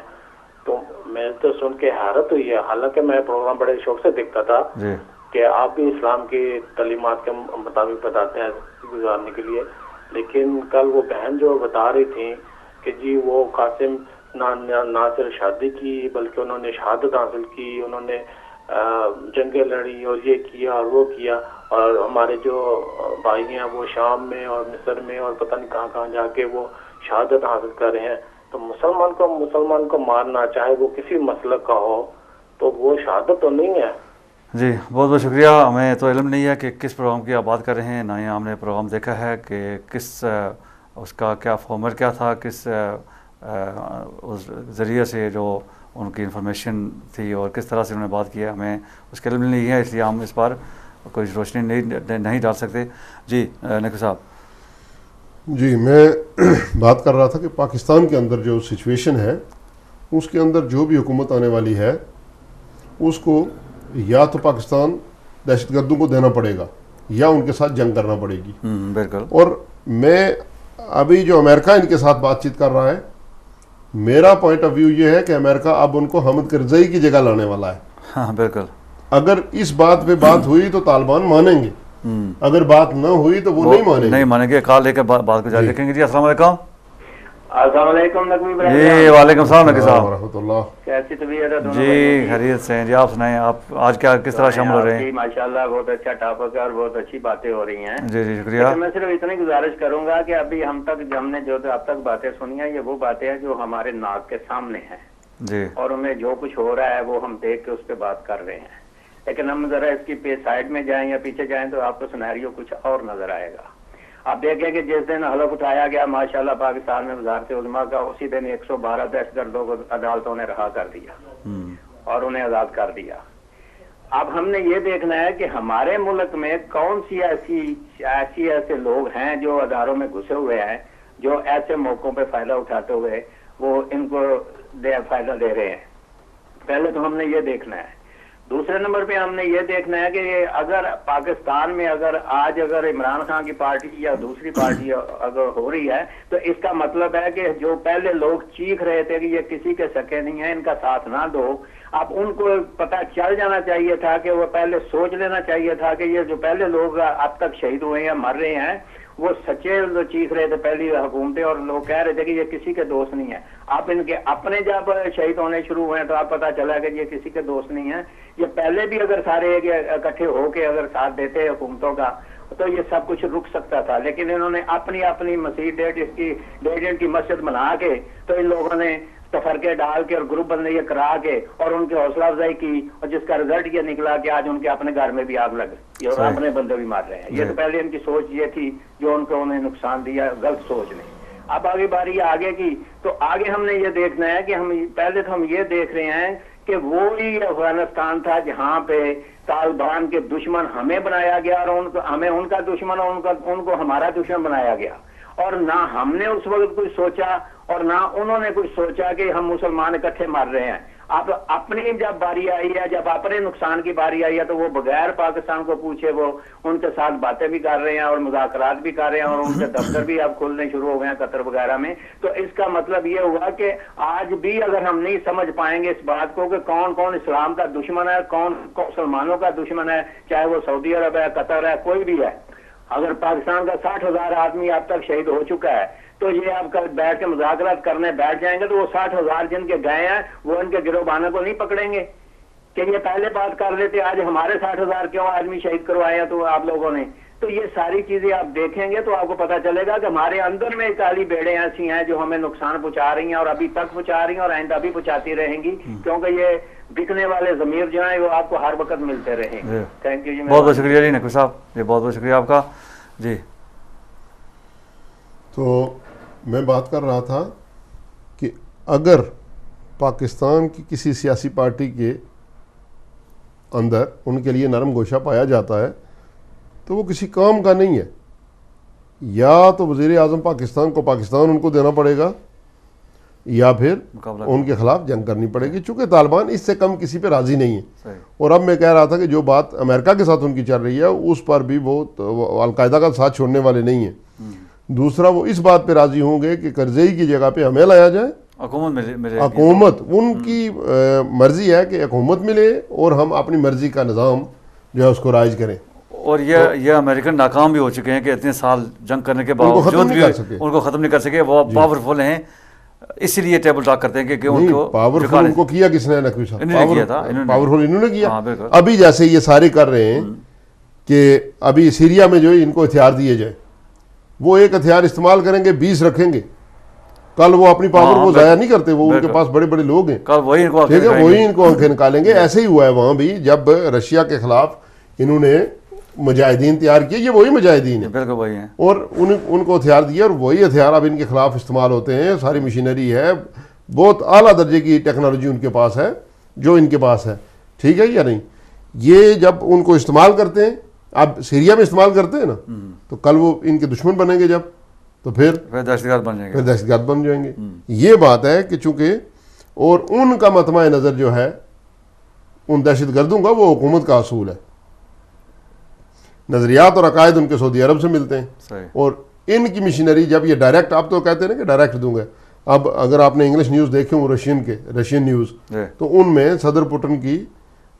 تو میں تو سن کے حیرت ہوئی ہے. حالانکہ میں پروگرام بڑے شوق سے دیکھتا تھا کہ آپ بھی اسلام کی تعلیمات کے مطابق بتاتے ہیں گزارنے کے لیے. لیکن کل وہ بہن جو بتا رہی تھی کہ جی وہ قاسم نہ صرف شادی کی بلکہ انہوں نے شہادت حاصل کی, انہوں نے جنگیں لڑی اور یہ کیا اور وہ کیا, اور ہمارے جو بھائی ہیں وہ شام میں اور مصر میں اور پتہ نہیں کہاں کہاں جا کے وہ شہادت حاصل کر رہے ہیں. تو مسلمان کو مارنا چاہے وہ کسی مسلک کا ہو تو وہ شہادت تو نہیں ہے. جی بہت بہت شکریہ. ہمیں تو علم نہیں ہے کہ کس پروگرام کی آپ بات کر رہے ہیں, نہ ہی ہم نے پروگرام دیکھا ہے کہ کس اس کا کیا فارمیٹ کیا تھا, کس اس ذریعے سے جو ان کی انفارمیشن تھی اور کس طرح سے انہوں نے بات کیا. ہمیں اس کا علم نہیں ہے, اس لیے ہم اس پر کوئی روشنی نہیں ڈال سکتے. جی نقوی صاحب. جی میں بات کر رہا تھا کہ پاکستان کے اندر جو سچویشن ہے اس کے اندر جو بھی حکومت آنے والی ہے اس کو یا تو پاکستان دہشت گردوں کو دینا پڑے گا یا ان کے ساتھ جنگ کرنا پڑے گی. بالکل. اور میں ابھی جو امریکہ ان کے ساتھ بات چیت کر رہا ہے, میرا پوائنٹ آف ویو یہ ہے کہ امریکہ اب ان کو حامد کرزئی کی جگہ لانے والا ہے. ہاں بالکل. اگر اس بات پہ بات ہوئی تو طالبان مانیں گے, اگر بات نہ ہوئی تو وہ نہیں مانیں گے. کال لے کے بات کو جاری رکھیں گے. جی السلام علیکم. السلام علیکم نقوی بھائی. جی وعلیکم السلام نقوی صاحب. ورحمۃ اللہ. کیسی طبیعت ہے دونوں؟ جی خیریت سے ہیں جی. آپ سنائیں آپ آج کیا کس طرح شامل ہو رہے ہیں؟ ماشاء اللہ بہت اچھا ٹاپک ہے اور بہت اچھی باتیں ہو رہی ہیں. جی جی شکریہ. میں صرف اتنی گزارش کروں گا کہ ابھی ہم نے جو اب تک باتیں سنی ہیں یہ وہ باتیں ہیں جو ہمارے ناک کے سامنے ہیں جی. اور انہیں جو کچھ ہو رہا ہے وہ ہم دیکھ کے اس پہ بات کر رہے ہیں. لیکن ہم ذرا اس کی سائڈ میں جائیں یا پیچھے جائیں تو آپ کو سینیریو کچھ اور نظر آئے گا. آپ دیکھیں کہ جس دن حلف اٹھایا گیا ماشاءاللہ پاکستان میں وزارت عظمیٰ کا, اسی دن 112 دہشت گردوں کو عدالتوں نے رہا کر دیا اور انہیں آزاد کر دیا. اب ہم نے یہ دیکھنا ہے کہ ہمارے ملک میں کون سی ایسے لوگ ہیں جو اداروں میں گھسے ہوئے ہیں, جو ایسے موقعوں پہ فائدہ اٹھاتے ہوئے وہ ان کو فائدہ دے رہے ہیں. پہلے تو ہم نے یہ دیکھنا ہے. دوسرے نمبر پہ ہم نے یہ دیکھنا ہے کہ اگر پاکستان میں اگر عمران خان کی پارٹی یا دوسری پارٹی اگر ہو رہی ہے تو اس کا مطلب ہے کہ جو پہلے لوگ چیخ رہے تھے کہ یہ کسی کے سکے نہیں ہیں, ان کا ساتھ نہ دو, اب ان کو پتہ چل جانا چاہیے تھا کہ وہ پہلے سوچ لینا چاہیے تھا کہ یہ جو پہلے لوگ اب تک شہید ہوئے ہیں مر رہے ہیں وہ سچے چیخ رہے تھے پہلی حکومتیں اور لوگ کہہ رہے تھے کہ یہ کسی کے دوست نہیں ہیں. آپ ان کے اپنے جب شہید ہونے شروع ہوئے تو آپ پتہ چلا کہ یہ کسی کے دوست نہیں ہیں. یہ پہلے بھی اگر سارے اکٹھے ہو کے اگر ساتھ دیتے حکومتوں کا تو یہ سب کچھ رک سکتا تھا. لیکن انہوں نے اپنی مسیح ڈیٹ کی مسجد بنا کے تو ان لوگوں نے تفرقے ڈال کے اور گروپ بندے یہ کرا کے اور ان کی حوصلہ افزائی کی اور جس کا رزلٹ یہ نکلا کہ آج ان کے اپنے گھر میں بھی آگ لگ گئی اور اپنے بندے بھی مار رہے ہیں. یہ تو پہلے ان کی سوچ یہ تھی جو ان کو انہیں نقصان دیا, غلط سوچ نے. اب آگے باری آگے کی تو آگے ہم نے یہ دیکھنا ہے کہ پہلے تو ہم یہ دیکھ رہے ہیں کہ وہی افغانستان تھا جہاں پہ طالبان کے دشمن ہمیں بنایا گیا اور ہمیں ان کا دشمن اور ان کو ہمارا دشمن بنایا گیا. اور نہ ہم نے اس وقت کچھ سوچا اور نہ انہوں نے کچھ سوچا کہ ہم مسلمان اکٹھے مر رہے ہیں. اب اپنی جب باری آئی ہے, جب اپنے نقصان کی باری آئی ہے تو وہ بغیر پاکستان کو پوچھے وہ ان کے ساتھ باتیں بھی کر رہے ہیں اور مذاکرات بھی کر رہے ہیں اور ان کے دفتر بھی اب کھلنے شروع ہو گئے ہیں قطر وغیرہ میں. تو اس کا مطلب یہ ہوا کہ آج بھی اگر ہم نہیں سمجھ پائیں گے اس بات کو کہ کون کون اسلام کا دشمن ہے, کون مسلمانوں کا دشمن ہے, چاہے وہ سعودی عرب ہے, قطر ہے, کوئی بھی ہے. اگر پاکستان کا 60,000 آدمی اب تک شہید ہو چکا ہے تو یہ آپ کل بیٹھ کے مذاکرات کرنے بیٹھ جائیں گے تو وہ 60,000 جن کے گئے ہیں وہ ان کے گروہبانوں کو نہیں پکڑیں گے کہ یہ پہلے بات کر لیتے, آج ہمارے 60,000 کیوں آدمی شہید کروائے ہیں تو آپ لوگوں نے. تو یہ ساری چیزیں آپ دیکھیں گے تو آپ کو پتہ چلے گا کہ ہمارے اندر میں کالی بیڑیں ایسی ہیں جو ہمیں نقصان پہنچا رہی ہیں اور ابھی تک پہنچا رہی ہیں اور آئندہ بھی پہنچاتی رہیں گی, کیونکہ یہ بکنے والے ضمیر جو ہیں وہ آپ کو ہر وقت ملتے رہیں گے. تھینک یو جی. بہت بہت شکریہ جی نقوی صاحب, جی بہت بہت شکریہ آپ کا. جی تو میں بات کر رہا تھا کہ اگر پاکستان کی کسی سیاسی پارٹی کے اندر ان کے لیے نرم گوشہ پایا جاتا ہے تو وہ کسی کام کا نہیں ہے. یا تو وزیر اعظم پاکستان کو پاکستان ان کو دینا پڑے گا یا پھر ان کے خلاف جنگ کرنی پڑے گی, چونکہ طالبان اس سے کم کسی پہ راضی نہیں ہے. اور اب میں کہہ رہا تھا کہ جو بات امریکہ کے ساتھ ان کی چل رہی ہے اس پر بھی وہ القاعدہ کا ساتھ چھوڑنے والے نہیں ہیں. دوسرا وہ اس بات پہ راضی ہوں گے کہ کرزئی کی جگہ پہ ہمیں لایا جائے, حکومت ان کی مرضی ہے کہ حکومت ملے اور ہم اپنی مرضی کا نظام جو ہے اس کو رائج کریں. اور یہ امریکن ناکام بھی ہو چکے ہیں کہ اتنے سال جنگ کرنے کے باوجود بھی ان کو ختم نہیں کر سکے. وہ پاورفل ہیں اسی لیے ٹیبل ٹاک کرتے ہیں کہ ان کو پاورفل ان کو کیا کس نے نقوی صاحب, پاورفل انہوں نے کیا. بالکل. ابھی جیسے یہ سارے کر رہے ہیں کہ ابھی سیریا میں جو ان کو ہتھیار دیے جائیں, وہ ایک ہتھیار استعمال کریں گے 20 رکھیں گے, کل وہ اپنی پاور کو ضائع نہیں کرتے, وہ ان کے پاس بڑے بڑے لوگ ہیں, ٹھیک ہے, وہی ان کو آنکھیں نکالیں گے. ایسے ہی ہوا ہے وہاں بھی جب رشیا کے خلاف انہوں نے مجاہدین تیار کیے, یہ وہی مجاہدین ہیں بالکل وہی ہیں, اور ان کو ہتھیار دیے اور وہی ہتھیار اب ان کے خلاف استعمال ہوتے ہیں. ساری مشینری ہے, بہت اعلیٰ درجے کی ٹیکنالوجی ان کے پاس ہے جو ان کے پاس ہے, ٹھیک ہے یا نہیں. یہ جب ان کو استعمال کرتے ہیں, اب سیریا میں استعمال کرتے ہیں نا, تو کل وہ ان کے دشمن بنیں گے جب, تو پھر دہشت گرد بن جائیں گے, دہشت گرد بن جائیں گے. یہ بات ہے کہ چونکہ اور ان کا مطمع نظر جو ہے ان دہشت گردوں کا وہ حکومت کا اصول ہے. نظریات اور عقائد ان کے سعودی عرب سے ملتے ہیں, اور ان کی مشینری جب یہ ڈائریکٹ, آپ تو کہتے ہیں نا کہ ڈائریکٹ دوں گا. اب اگر آپ نے انگلش نیوز دیکھے ہوں رشین نیوز, تو ان میں صدر پوٹن کی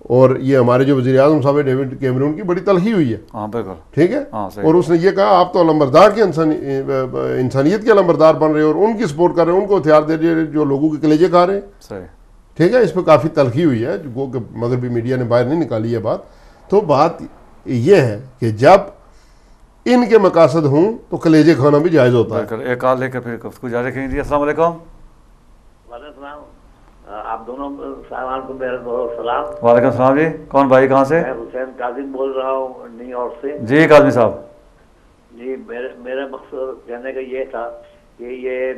اور یہ ہمارے جو وزیر اعظم صاحب ڈیوڈ کیمرون کی بڑی تلخی ہوئی ہے. ہاں بالکل ٹھیک ہے. ہاں صحیح. اور اس نے یہ کہا آپ تو علمبردار کی انسانیت کے علمبردار بن رہے ہیں اور ان کی سپورٹ کر رہے ہیں, ان کو ہتھیار دے رہے ہیں جو لوگوں کے کلیجے کھا رہے ہیں. صحیح. ٹھیک ہے. اس پہ کافی تلخی ہوئی ہے وہ کہ مغربی میڈیا نے باہر نہیں نکالی ہے بات. تو بات یہ ہے کہ جب ان کے مقاصد ہوں تو کلیجے کھانا بھی جائز ہوتا ہے. بالکل. ایک کال لے کر پھر گفتگو جاری رکھیں گے. السلام علیکم. وعلیکم السلام. آپ دونوں صاحبان کو میرا بہت سلام. وعلیکم السلام جی. کون بھائی کہاں سے؟ میں حسین کاظم بول رہا ہوں نیو یارک سے. جی کاظمی صاحب. جی میرا مقصد کہنے کا یہ تھا کہ یہ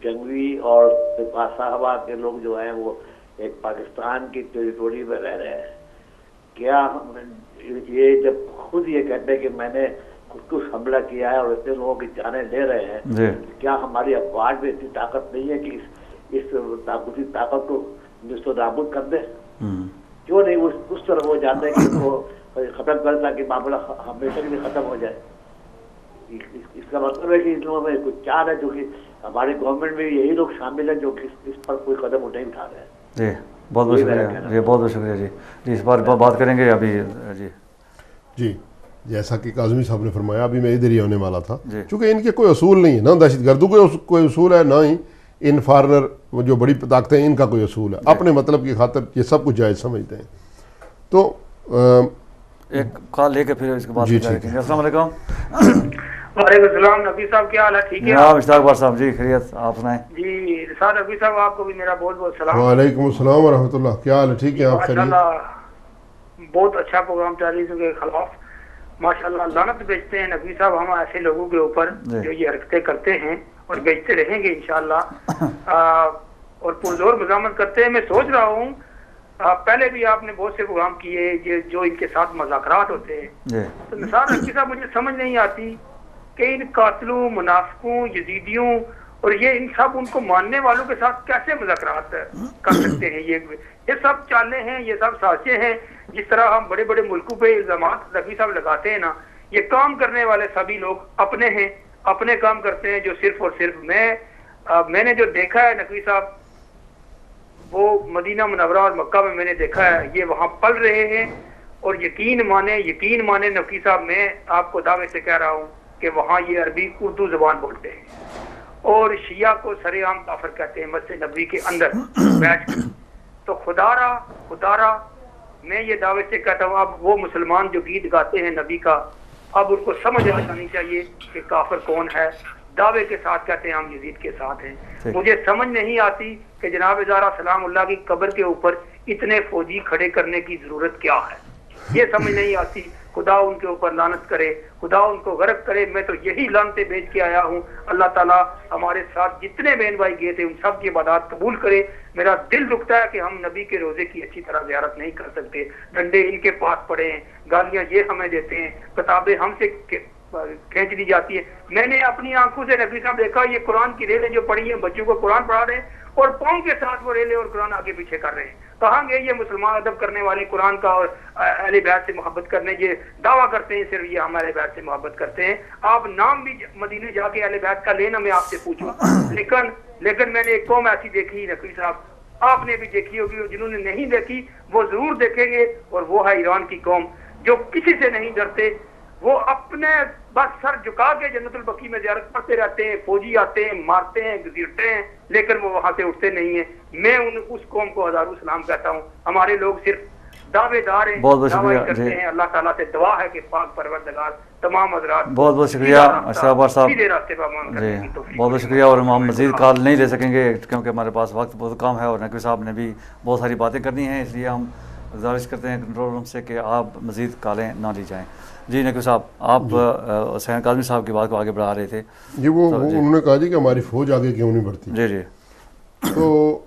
جنگوی اور سپاہ صاحبہ کے لوگ جو ہیں وہ ایک پاکستان کی ٹیریٹوری میں رہ رہے ہیں. کیا یہ جب خود یہ کہتے ہیں کہ میں نے خودکش حملہ کیا ہے اور اتنے لوگوں کی جانیں لے رہے ہیں, کیا ہماری افواج میں اتنی طاقت نہیں ہے کہ اس طاقتی طاقت کو نصف و نابود کر دے؟ کیوں نہیں اس طرح وہ جاتے ہیں کہ اس کو ختم کر تاکہ معاملہ ہمیشہ کے لیے ختم ہو جائے. اس کا مطلب ہے کہ ان لوگوں میں کچھ چار ہے جو کہ ہماری گورنمنٹ میں یہی لوگ شامل ہیں جو کہ اس پر کوئی قدم نہیں اٹھا رہے ہیں. جی بہت بہت شکریہ. جی بہت بہت شکریہ. جی اس بار بات کریں گے ابھی. جی جیسا کہ کاظمی صاحب نے فرمایا, ابھی میں ادھر ہی ہونے والا تھا. چونکہ ان کے کوئی اصول نہیں ہے, نہ دہشت گردوں کے کوئی اصول ہے, نہ ہی ان فارنر جو بڑی طاقتیں ان کا کوئی اصول ہے. اپنے مطلب کی خاطر یہ سب کچھ جائز سمجھتے ہیں. تو ایک کال لے کے پھر اس کے بعد رکھیں گے. السلام علیکم. وعلیکم السلام. نبی صاحب کیا حال ہے؟ ٹھیک ہے جناب اشتاق بار صاحب. جی خیریت, آپ سنائیں. جی رسال نبی صاحب آپ کو بھی میرا بہت بہت سلام. وعلیکم السلام ورحمۃ اللہ. کیا حال ہے؟ ٹھیک ہے آپ خیریت؟ بہت اچھا پروگرام ٹیررزم کے خلاف ماشاءاللہ لعنت بیچتے ہیں نبی صاحب ہم ایسے لوگوں کے اوپر جو یہ حرکتیں کرتے ہیں اور بیچتے رہیں گے انشاءاللہ اور پرزور مزاحمت کرتے ہیں. میں سوچ رہا ہوں پہلے بھی آپ نے بہت سے پروگرام کیے جو ان کے ساتھ مذاکرات ہوتے ہیں, تو نثار نقوی صاحب مجھے سمجھ نہیں آتی کہ ان قاتلوں, منافقوں, یزیدیوں اور یہ ان سب ان کو ماننے والوں کے ساتھ کیسے مذاکرات کر سکتے ہیں. یہ سب چالیں ہیں, یہ سب سازشیں ہیں. جس طرح ہم بڑے بڑے ملکوں پہ الزامات نقوی صاحب لگاتے ہیں نا, یہ کام کرنے والے سبھی لوگ اپنے ہیں, اپنے کام کرتے ہیں. جو صرف اور صرف میں نے جو دیکھا ہے نقوی صاحب وہ مدینہ منورہ اور مکہ میں نے دیکھا ہے, یہ وہاں پل رہے ہیں. اور یقین مانے نقوی صاحب, میں آپ کو دعوے سے کہہ رہا ہوں کہ وہاں یہ عربی اردو زبان بولتے ہیں اور شیعہ کو سر عام کافر کہتے ہیں مسجد نبوی کے اندر بیٹھ کر. تو خدا را میں یہ دعوے سے کہتا ہوں اب وہ مسلمان جو گیت گاتے ہیں نبی کا, اب ان کو سمجھ آ جانی چاہیے کہ کافر کون ہے. دعوے کے ساتھ کہتے ہیں ہم یزید کے ساتھ ہیں. مجھے سمجھ نہیں آتی کہ جناب زہرا سلام اللہ کی قبر کے اوپر اتنے فوجی کھڑے کرنے کی ضرورت کیا ہے, یہ سمجھ نہیں آتی. خدا ان کے اوپر لعنت کرے, خدا ان کو غرق کرے. میں تو یہی لعنتیں بیچ کے آیا ہوں. اللہ تعالیٰ ہمارے ساتھ جتنے بہن بھائی گئے تھے ان سب کی عبادات قبول کرے. میرا دل دکھتا ہے کہ ہم نبی کے روزے کی اچھی طرح زیارت نہیں کر سکتے. ڈنڈے ان کے پاس پڑے ہیں, گالیاں یہ ہمیں دیتے ہیں, کتابیں ہم سے کھینچ دی جاتی ہے. میں نے اپنی آنکھوں سے نبی صاحب دیکھا یہ قرآن کی ریلیں جو پڑھی ہیں بچوں کو قرآن پڑھا رہے ہیں اور پاؤں کے ساتھ وہ ریلیں اور قرآن آگے پیچھے کر رہے ہیں. کہاں گئے یہ مسلمان ادب کرنے والے قرآن کا اور اہل بیت سے محبت کرنے, یہ دعویٰ کرتے ہیں صرف یہ ہمارے بیت سے محبت کرتے ہیں. آپ نام بھی مدینے جا کے اہل بیت کا لینا میں آپ سے پوچھوں, لیکن میں نے ایک قوم ایسی دیکھی نقوی صاحب, آپ نے بھی دیکھی ہوگی, جنہوں نے نہیں دیکھی وہ ضرور دیکھیں گے, اور وہ ہے ایران کی قوم جو کسی سے نہیں ڈرتے. وہ اپنے بس سر جھکا کے جنت البقیع میں زیارت کرتے رہتے ہیں. فوجی آتے ہیں, مارتے ہیں, گزیرتے ہیں, لیکن وہ وہاں سے اٹھتے نہیں ہیں. میں اس قوم کو ہزاروں سلام کہتا ہوں. ہمارے لوگ صرف دعوے دار ہیں, دعوے کرتے ہیں. اللہ تعالیٰ سے دعا ہے کہ پاک پروردگار تمام حضرات بہت بہت شکریہ اشرف صاحب. جی بہت بہت شکریہ. اور ہم مزید کال نہیں لے سکیں گے کیونکہ ہمارے پاس وقت بہت کم ہے اور نقوی صاحب نے بھی بہت ساری باتیں کرنی ہیں, اس لیے ہم گزارش کرتے ہیں کنٹرول روم سے کہ آپ مزید کالیں نہ لی جائیں. جی نقوی صاحب, آپ حسین کاظمی صاحب کی بات کو آگے بڑھا رہے تھے. جی وہ انہوں نے کہا جی کہ ہماری فوج آگے کیوں نہیں بڑھتی. جی جی تو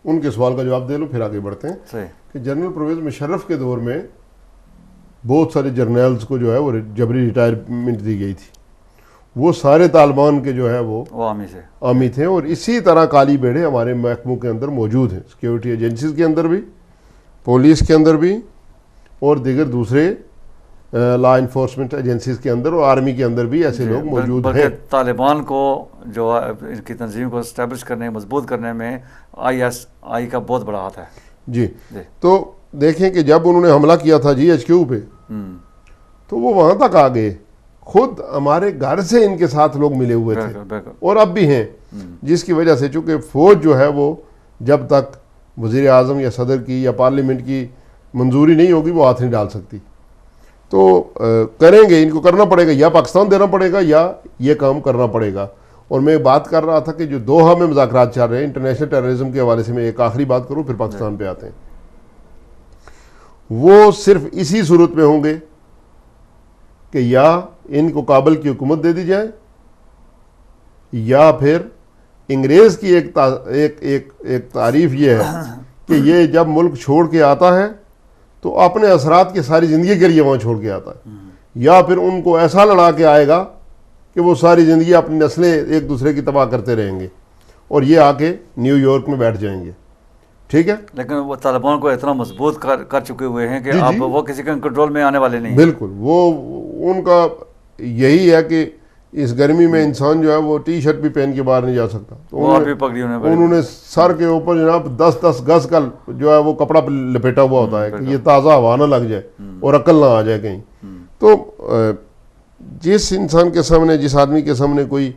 ان کے سوال کا جواب دے لو پھر آگے بڑھتے ہیں. صحیح کہ جنرل پرویز مشرف کے دور میں بہت سارے جرنیلز کو جو ہے وہ جبری ریٹائرمنٹ دی گئی تھی. وہ سارے طالبان کے جو ہے وہ عامی تھے, اور اسی طرح کالی بیڑے ہمارے محکموں کے اندر موجود ہیں, سیکیورٹی ایجنسیز کے اندر بھی, پولیس کے اندر بھی, اور دیگر دوسرے لا انفورسمنٹ ایجنسیز کے اندر اور آرمی کے اندر بھی ایسے لوگ موجود ہیں. طالبان کو جو ان کی تنظیم کو اسٹیبلش کرنے, مضبوط کرنے میں ISI کا بہت بڑا ہاتھ ہے. جی تو دیکھیں کہ جب انہوں نے حملہ کیا تھا GHQ پہ تو وہ وہاں تک آ گئے, خود ہمارے گھر سے ان کے ساتھ لوگ ملے ہوئے تھے اور اب بھی ہیں, جس کی وجہ سے چونکہ فوج جو ہے وہ جب تک وزیر اعظم یا صدر کی یا پارلیمنٹ کی منظوری نہیں ہوگی وہ ہاتھ نہیں ڈال سکتی. تو کریں گے, ان کو کرنا پڑے گا, یا پاکستان دینا پڑے گا یا یہ کام کرنا پڑے گا. اور میں بات کر رہا تھا کہ جو دوحہ میں مذاکرات چل رہے ہیں انٹرنیشنل ٹیررزم کے حوالے سے, میں ایک آخری بات کروں پھر پاکستان پہ آتے ہیں, وہ صرف اسی صورت میں ہوں گے کہ یا ان کو کابل کی حکومت دے دی جائے یا پھر انگریز کی ایک تعریف یہ ہے کہ یہ جب ملک چھوڑ کے آتا ہے تو اپنے اثرات کی ساری زندگی کے لیے وہاں چھوڑ کے آتا ہے, یا پھر ان کو ایسا لڑا کے آئے گا کہ وہ ساری زندگی اپنی نسلیں ایک دوسرے کی تباہ کرتے رہیں گے اور یہ آ کے نیو یارک میں بیٹھ جائیں گے. ٹھیک ہے, لیکن وہ طالبان کو اتنا مضبوط کر چکے ہوئے ہیں کہ اب وہ کسی کے کنٹرول میں آنے والے نہیں. بالکل, وہ ان کا یہی ہے کہ اس گرمی میں انسان جو ہے وہ ٹی شرٹ بھی پہن کے باہر نہیں جا سکتا. تو انہوں نے سر کے اوپر جناب 10 گز کا جو ہے وہ کپڑا لپیٹا ہوا ہوتا ہے کہ یہ تازہ ہوا نہ لگ جائے اور عقل نہ آ جائے کہیں. تو جس انسان کے سامنے, جس آدمی کے سامنے کوئی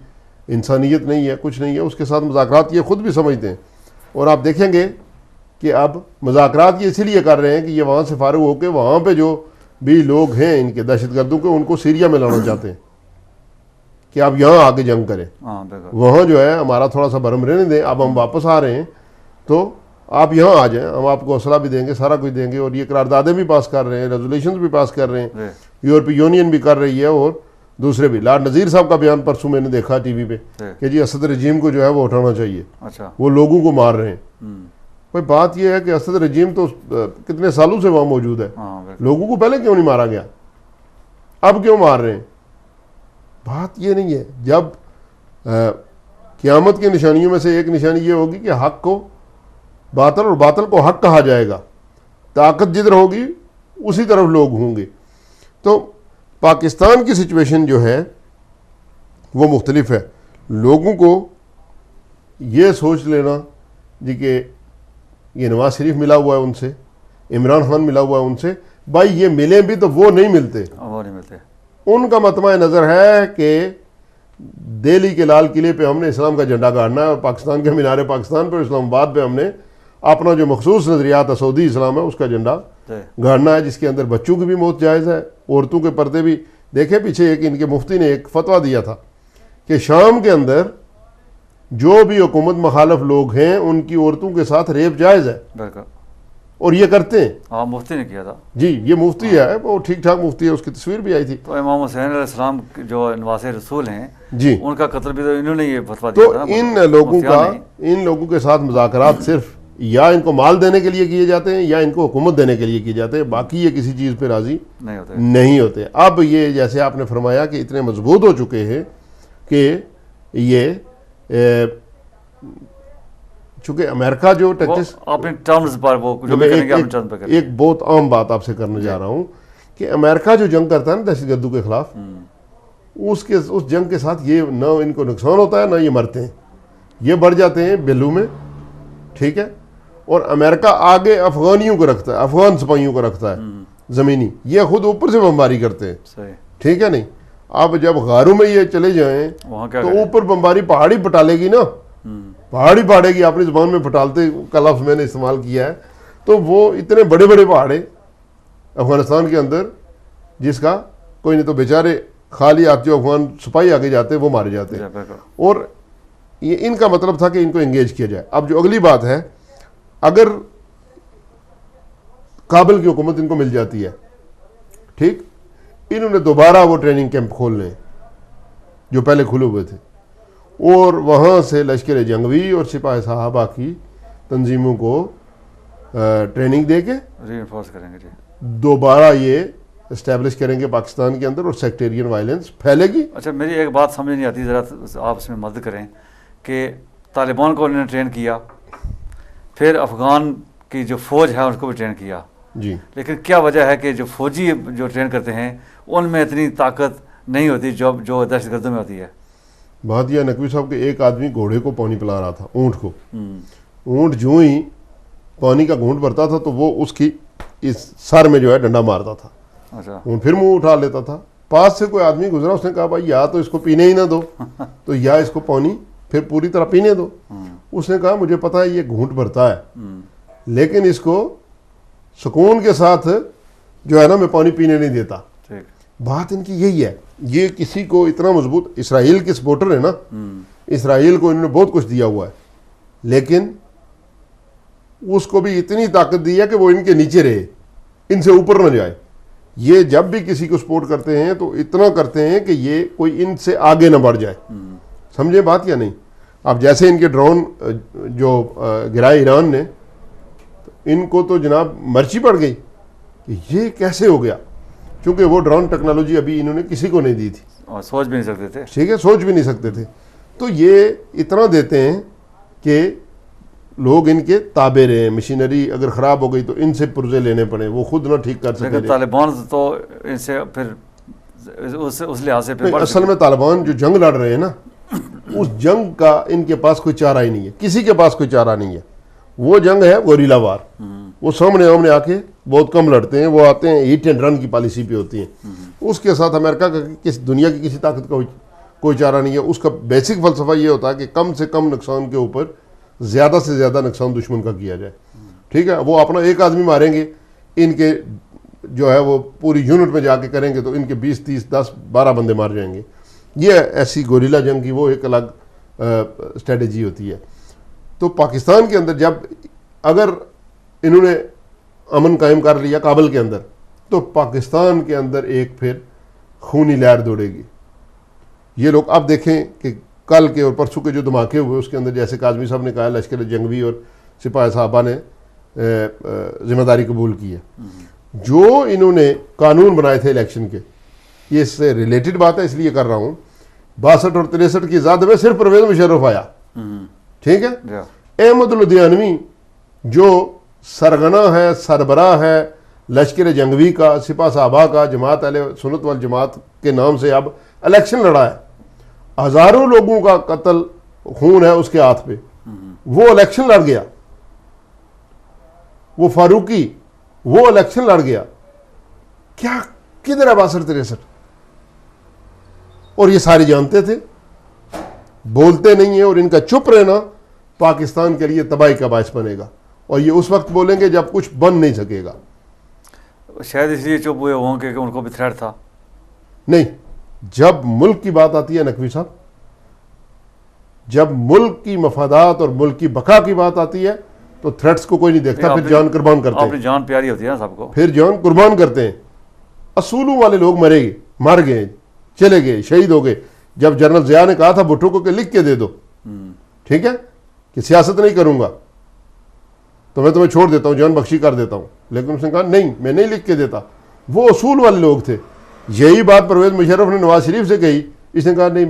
انسانیت نہیں ہے, کچھ نہیں ہے, اس کے ساتھ مذاکرات یہ خود بھی سمجھتے ہیں. اور آپ دیکھیں گے کہ اب مذاکرات یہ اسی لیے کر رہے ہیں کہ یہ وہاں سے فارغ ہو کے وہاں پہ جو بھی لوگ ہیں ان کے دہشت گردوں کے, ان کو سیریا میں لانا چاہتے ہیں کہ آپ یہاں آ کے جنگ کریں, وہاں جو ہے ہمارا تھوڑا سا برہم رہنے دیں, اب ہم واپس آ رہے ہیں تو آپ یہاں آ جائیں, ہم آپ کو حوصلہ بھی دیں گے, سارا کچھ دیں گے. اور یہ قراردادیں بھی پاس کر رہے ہیں, ریزولوشنز بھی پاس کر رہے ہیں, یورپی یونین بھی کر رہی ہے اور دوسرے بھی. لارڈ نذیر صاحب کا بیان پرسوں میں نے دیکھا ٹی وی پہ کہ جی اسد رجیم کو جو ہے وہ اٹھانا چاہیے, وہ لوگوں کو مار رہے ہیں. بھائی بات یہ ہے کہ اسد رجیم تو کتنے سالوں سے وہاں موجود ہے, لوگوں کو پہلے کیوں نہیں مارا گیا, اب کیوں مار رہے ہیں؟ بات یہ نہیں ہے. جب قیامت کی نشانیوں میں سے ایک نشانی یہ ہوگی کہ حق کو باطل اور باطل کو حق کہا جائے گا, طاقت جدھر ہوگی اسی طرف لوگ ہوں گے. تو پاکستان کی سچویشن جو ہے وہ مختلف ہے. لوگوں کو یہ سوچ لینا جی کہ یہ نواز شریف ملا ہوا ہے ان سے, عمران خان ملا ہوا ہے ان سے, بھائی یہ ملیں بھی تو وہ نہیں ملتے. ان کا مطمع نظر ہے کہ دہلی کے لال قلعے پہ ہم نے اسلام کا جھنڈا گاڑنا ہے, اور پاکستان کے مینار پاکستان پہ اسلام آباد پہ ہم نے اپنا جو مخصوص نظریات سعودی اسلام ہے اس کا جھنڈا گاڑنا ہے, جس کے اندر بچوں کی بھی موت جائز ہے, عورتوں کے پردے بھی. دیکھیں پیچھے ایک ان کے مفتی نے ایک فتویٰ دیا تھا کہ شام کے اندر جو بھی حکومت مخالف لوگ ہیں ان کی عورتوں کے ساتھ ریپ جائز ہے, اور یہ کرتے ہیں. ہاں مفتی نے کیا تھا جی, یہ مفتی ہے, وہ ٹھیک ٹھاک مفتی ہے, اس کی تصویر بھی آئی تھی. تو امام حسین علیہ السلام جو نواسے رسول ہیں جی, ان کا قتل بھی تو انہوں نے یہ فتویٰ دیا تھا. تو ان لوگوں کے ساتھ مذاکرات صرف یا ان کو مال دینے کے لیے کیے جاتے ہیں یا ان کو حکومت دینے کے لیے کیے جاتے ہیں, باقی یہ کسی چیز پہ راضی نہیں ہوتے. اب یہ جیسے آپ نے فرمایا کہ اتنے مضبوط ہو چکے ہیں کہ یہ چونکہ امریکہ جو ایک بہت عام بات آپ سے کرنے جا رہا ہوں کہ امریکہ جو جنگ کرتا ہے نا دہشت گردوں کے خلاف, اس جنگ کے ساتھ یہ نہ ان کو نقصان ہوتا ہے نہ یہ مرتے ہیں, یہ بڑھ جاتے ہیں بیلو میں. ٹھیک ہے, اور امریکہ آگے افغانیوں کو رکھتا ہے, افغان سپاہیوں کو رکھتا ہے زمینی, یہ خود اوپر سے بمباری کرتے ہیں. ٹھیک ہے نہیں, اب جب غاروں میں یہ چلے جائیں تو اوپر بمباری پہاڑی پٹالے گی نا, پہاڑی پہاڑے گی. اپنی زبان میں پٹالتے کا لفظ میں نے استعمال کیا ہے. تو وہ اتنے بڑے بڑے پہاڑے افغانستان کے اندر جس کا کوئی نہیں, تو بیچارے خالی آپ جو افغان سپاہی آگے جاتے ہیں وہ مارے جاتے ہیں. اور یہ ان کا مطلب تھا کہ ان کو انگیج کیا جائے. اب جو اگلی بات ہے, اگر کابل کی حکومت ان کو مل جاتی ہے, ٹھیک, انہوں نے دوبارہ وہ ٹریننگ کیمپ کھولنے جو پہلے کھلے ہوئے تھے, اور وہاں سے لشکر جنگوی اور سپاہ صحابہ کی تنظیموں کو ٹریننگ دے کے ری انفورس کریں گے, دوبارہ یہ اسٹیبلش کریں گے پاکستان کے اندر, اور سیکٹیرین وائلنس پھیلے گی. اچھا, میری ایک بات سمجھ نہیں آتی, ذرا آپ اس میں مدد کریں کہ طالبان کو انہوں نے ٹرین کیا, پھر افغان کی جو فوج ہے اس کو بھی ٹرین کیا جی, لیکن کیا وجہ ہے کہ جو فوجی جو ٹرین کرتے ہیں ان میں اتنی طاقت نہیں ہوتی جو دہشت گردوں میں ہوتی ہے؟ بات یہ نقوی صاحب کہ ایک آدمی گھوڑے کو پانی پلا رہا تھا, اونٹ کو. اونٹ جو ہی پانی کا گھونٹ بھرتا تھا تو وہ اس کی اس سر میں جو ہے ڈنڈا مارتا تھا, اچھا وہ پھر منہ اٹھا لیتا تھا. پاس سے کوئی آدمی گزرا, اس نے کہا بھائی یا تو اس کو پینے ہی نہ دو تو یا اس کو پانی پھر پوری طرح پینے دو. اس نے کہا مجھے پتا ہے یہ گھونٹ بھرتا ہے, لیکن اس کو سکون کے ساتھ جو ہے نا میں پانی پینے نہیں دیتا. بات ان کی یہی ہے, یہ کسی کو اتنا مضبوط, اسرائیل کے سپورٹر ہے نا, اسرائیل کو انہوں نے بہت کچھ دیا ہوا ہے, لیکن اس کو بھی اتنی طاقت دی ہے کہ وہ ان کے نیچے رہے, ان سے اوپر نہ جائے. یہ جب بھی کسی کو سپورٹ کرتے ہیں تو اتنا کرتے ہیں کہ یہ کوئی ان سے آگے نہ بڑھ جائے. سمجھے بات یا نہیں؟ اب جیسے ان کے ڈرون جو گرائے ایران نے, ان کو تو جناب مرچی پڑ گئی کہ یہ کیسے ہو گیا, کیونکہ وہ ڈرون ٹیکنالوجی ابھی انہوں نے کسی کو نہیں دی تھی, اور سوچ بھی نہیں سکتے تھے. ٹھیک ہے, سوچ بھی نہیں سکتے تھے. تو یہ اتنا دیتے ہیں کہ لوگ ان کے تابع رہے. مشینری اگر خراب ہو گئی تو ان سے پرزے لینے پڑے, وہ خود نہ ٹھیک کر سکے. طالبان تو ان سے پھر اس لحاظ سے اصل میں طالبان جو جنگ لڑ رہے ہیں نا, اس جنگ کا ان کے پاس کوئی چارہ ہی نہیں ہے, کسی کے پاس کوئی چارہ نہیں ہے. وہ جنگ ہے گوریلا وار, وہ سامنے آمنے آ کے بہت کم لڑتے ہیں, وہ آتے ہیں ہٹ اینڈ رن کی پالیسی پہ ہوتی ہیں. اس کے ساتھ امریکہ کا دنیا کی کسی طاقت کا کوئی چارہ نہیں ہے. اس کا بیسک فلسفہ یہ ہوتا ہے کہ کم سے کم نقصان کے اوپر زیادہ سے زیادہ نقصان دشمن کا کیا جائے. ٹھیک ہے, وہ اپنا ایک آدمی ماریں گے, ان کے جو ہے وہ پوری یونٹ میں جا کے کریں گے تو ان کے 20 30 10 12 بندے مار جائیں گے. یہ ایسی گوریلا جنگ کی وہ ایک الگ اسٹریٹجی ہوتی ہے. تو پاکستان کے اندر جب اگر انہوں نے امن قائم کر لیا کابل کے اندر, تو پاکستان کے اندر ایک پھر خونی لہر دوڑے گی. یہ لوگ اب دیکھیں کہ کل کے اور پرسوں کے جو دھماکے ہوئے اس کے اندر, جیسے کاظمی صاحب نے کہا, لشکر جنگوی اور سپاہی صحابہ نے ذمہ داری قبول کی ہے. جو انہوں نے قانون بنائے تھے الیکشن کے, یہ اس سے ریلیٹڈ بات ہے اس لیے کر رہا ہوں, 62 اور 63 کی زیادہ میں صرف پرویز مشرف آیا. ٹھیک ہے, احمد الدیانوی جو سرغنہ ہے, سربراہ ہے لشکر جنگوی کا, سپاہ صحابہ کا, جماعت اہل سنت والجماعت کے نام سے اب الیکشن لڑا ہے. ہزاروں لوگوں کا قتل خون ہے اس کے ہاتھ پہ, وہ الیکشن لڑ گیا. وہ فاروقی وہ الیکشن لڑ گیا. کیا کدھر ہے 62 63؟ اور یہ سارے جانتے تھے, بولتے نہیں ہیں, اور ان کا چپ رہنا پاکستان کے لیے تباہی کا باعث بنے گا. اور یہ اس وقت بولیں گے جب کچھ بن نہیں سکے گا. شاید اس لیے چپ ہوئے ہوں کہ ان کو بھی تھریٹ تھا. نہیں, جب ملک کی بات آتی ہے نقوی صاحب, جب ملک کی مفادات اور ملک کی بقا کی بات آتی ہے تو تھریٹس کو کوئی نہیں دیکھتا, پھر جان قربان کرتے ہیں. اپنی جان پیاری ہوتی ہے نا سب کو, پھر جان قربان کرتے ہیں. اصولوں والے لوگ مر گئے, چلے گئے, شہید ہو گئے. جب جنرل ضیاء نے کہا تھا بھٹو کو کہ لکھ کے دے دو, ٹھیک ہے, کہ سیاست نہیں کروں گا تو میں تمہیں چھوڑ دیتا ہوں, جان بخشی کر دیتا ہوں, لیکن اس نے کہا نہیں میں نہیں لکھ کے دیتا. وہ اصول والے لوگ تھے. یہی بات پرویز مشرف نے نواز شریف سے کہی, اس نے کہا نہیں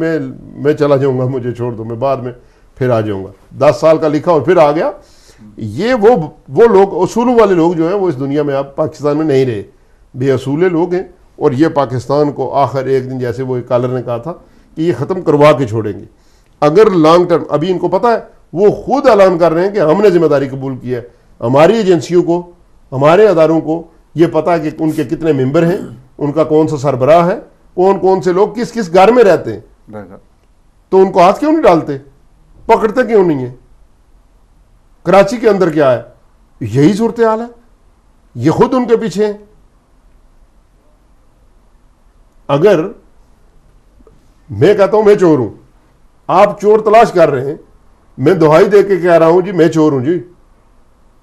میں چلا جاؤں گا, مجھے چھوڑ دو, میں بعد میں پھر آ جاؤں گا. 10 سال کا لکھا اور پھر آ گیا. یہ وہ لوگ اصولوں والے لوگ جو ہیں وہ اس دنیا میں اب پاکستان میں نہیں رہے, بے اصولے لوگ ہیں. اور یہ پاکستان کو آخر ایک دن, جیسے وہ ایک کالر نے کہا تھا, کہ یہ ختم کروا کے چھوڑیں گے. اگر لانگ ٹرم, ابھی ان کو پتہ ہے, وہ خود اعلان کر رہے ہیں کہ ہم نے ذمہ داری قبول کی ہے. ہماری ایجنسیوں کو, ہمارے اداروں کو یہ پتہ ہے کہ ان کے کتنے ممبر ہیں, ان کا کون سا سربراہ ہے, کون سے لوگ کس کس گھر میں رہتے ہیں. تو ان کو ہاتھ کیوں نہیں ڈالتے, پکڑتے کیوں نہیں ہیں؟ کراچی کے اندر کیا ہے, یہی صورتحال ہے. یہ خود ان کے پیچھے ہیں. اگر میں کہتا ہوں میں چور ہوں, آپ چور تلاش کر رہے ہیں, میں دہائی دے کے کہہ رہا ہوں جی میں چور ہوں, جی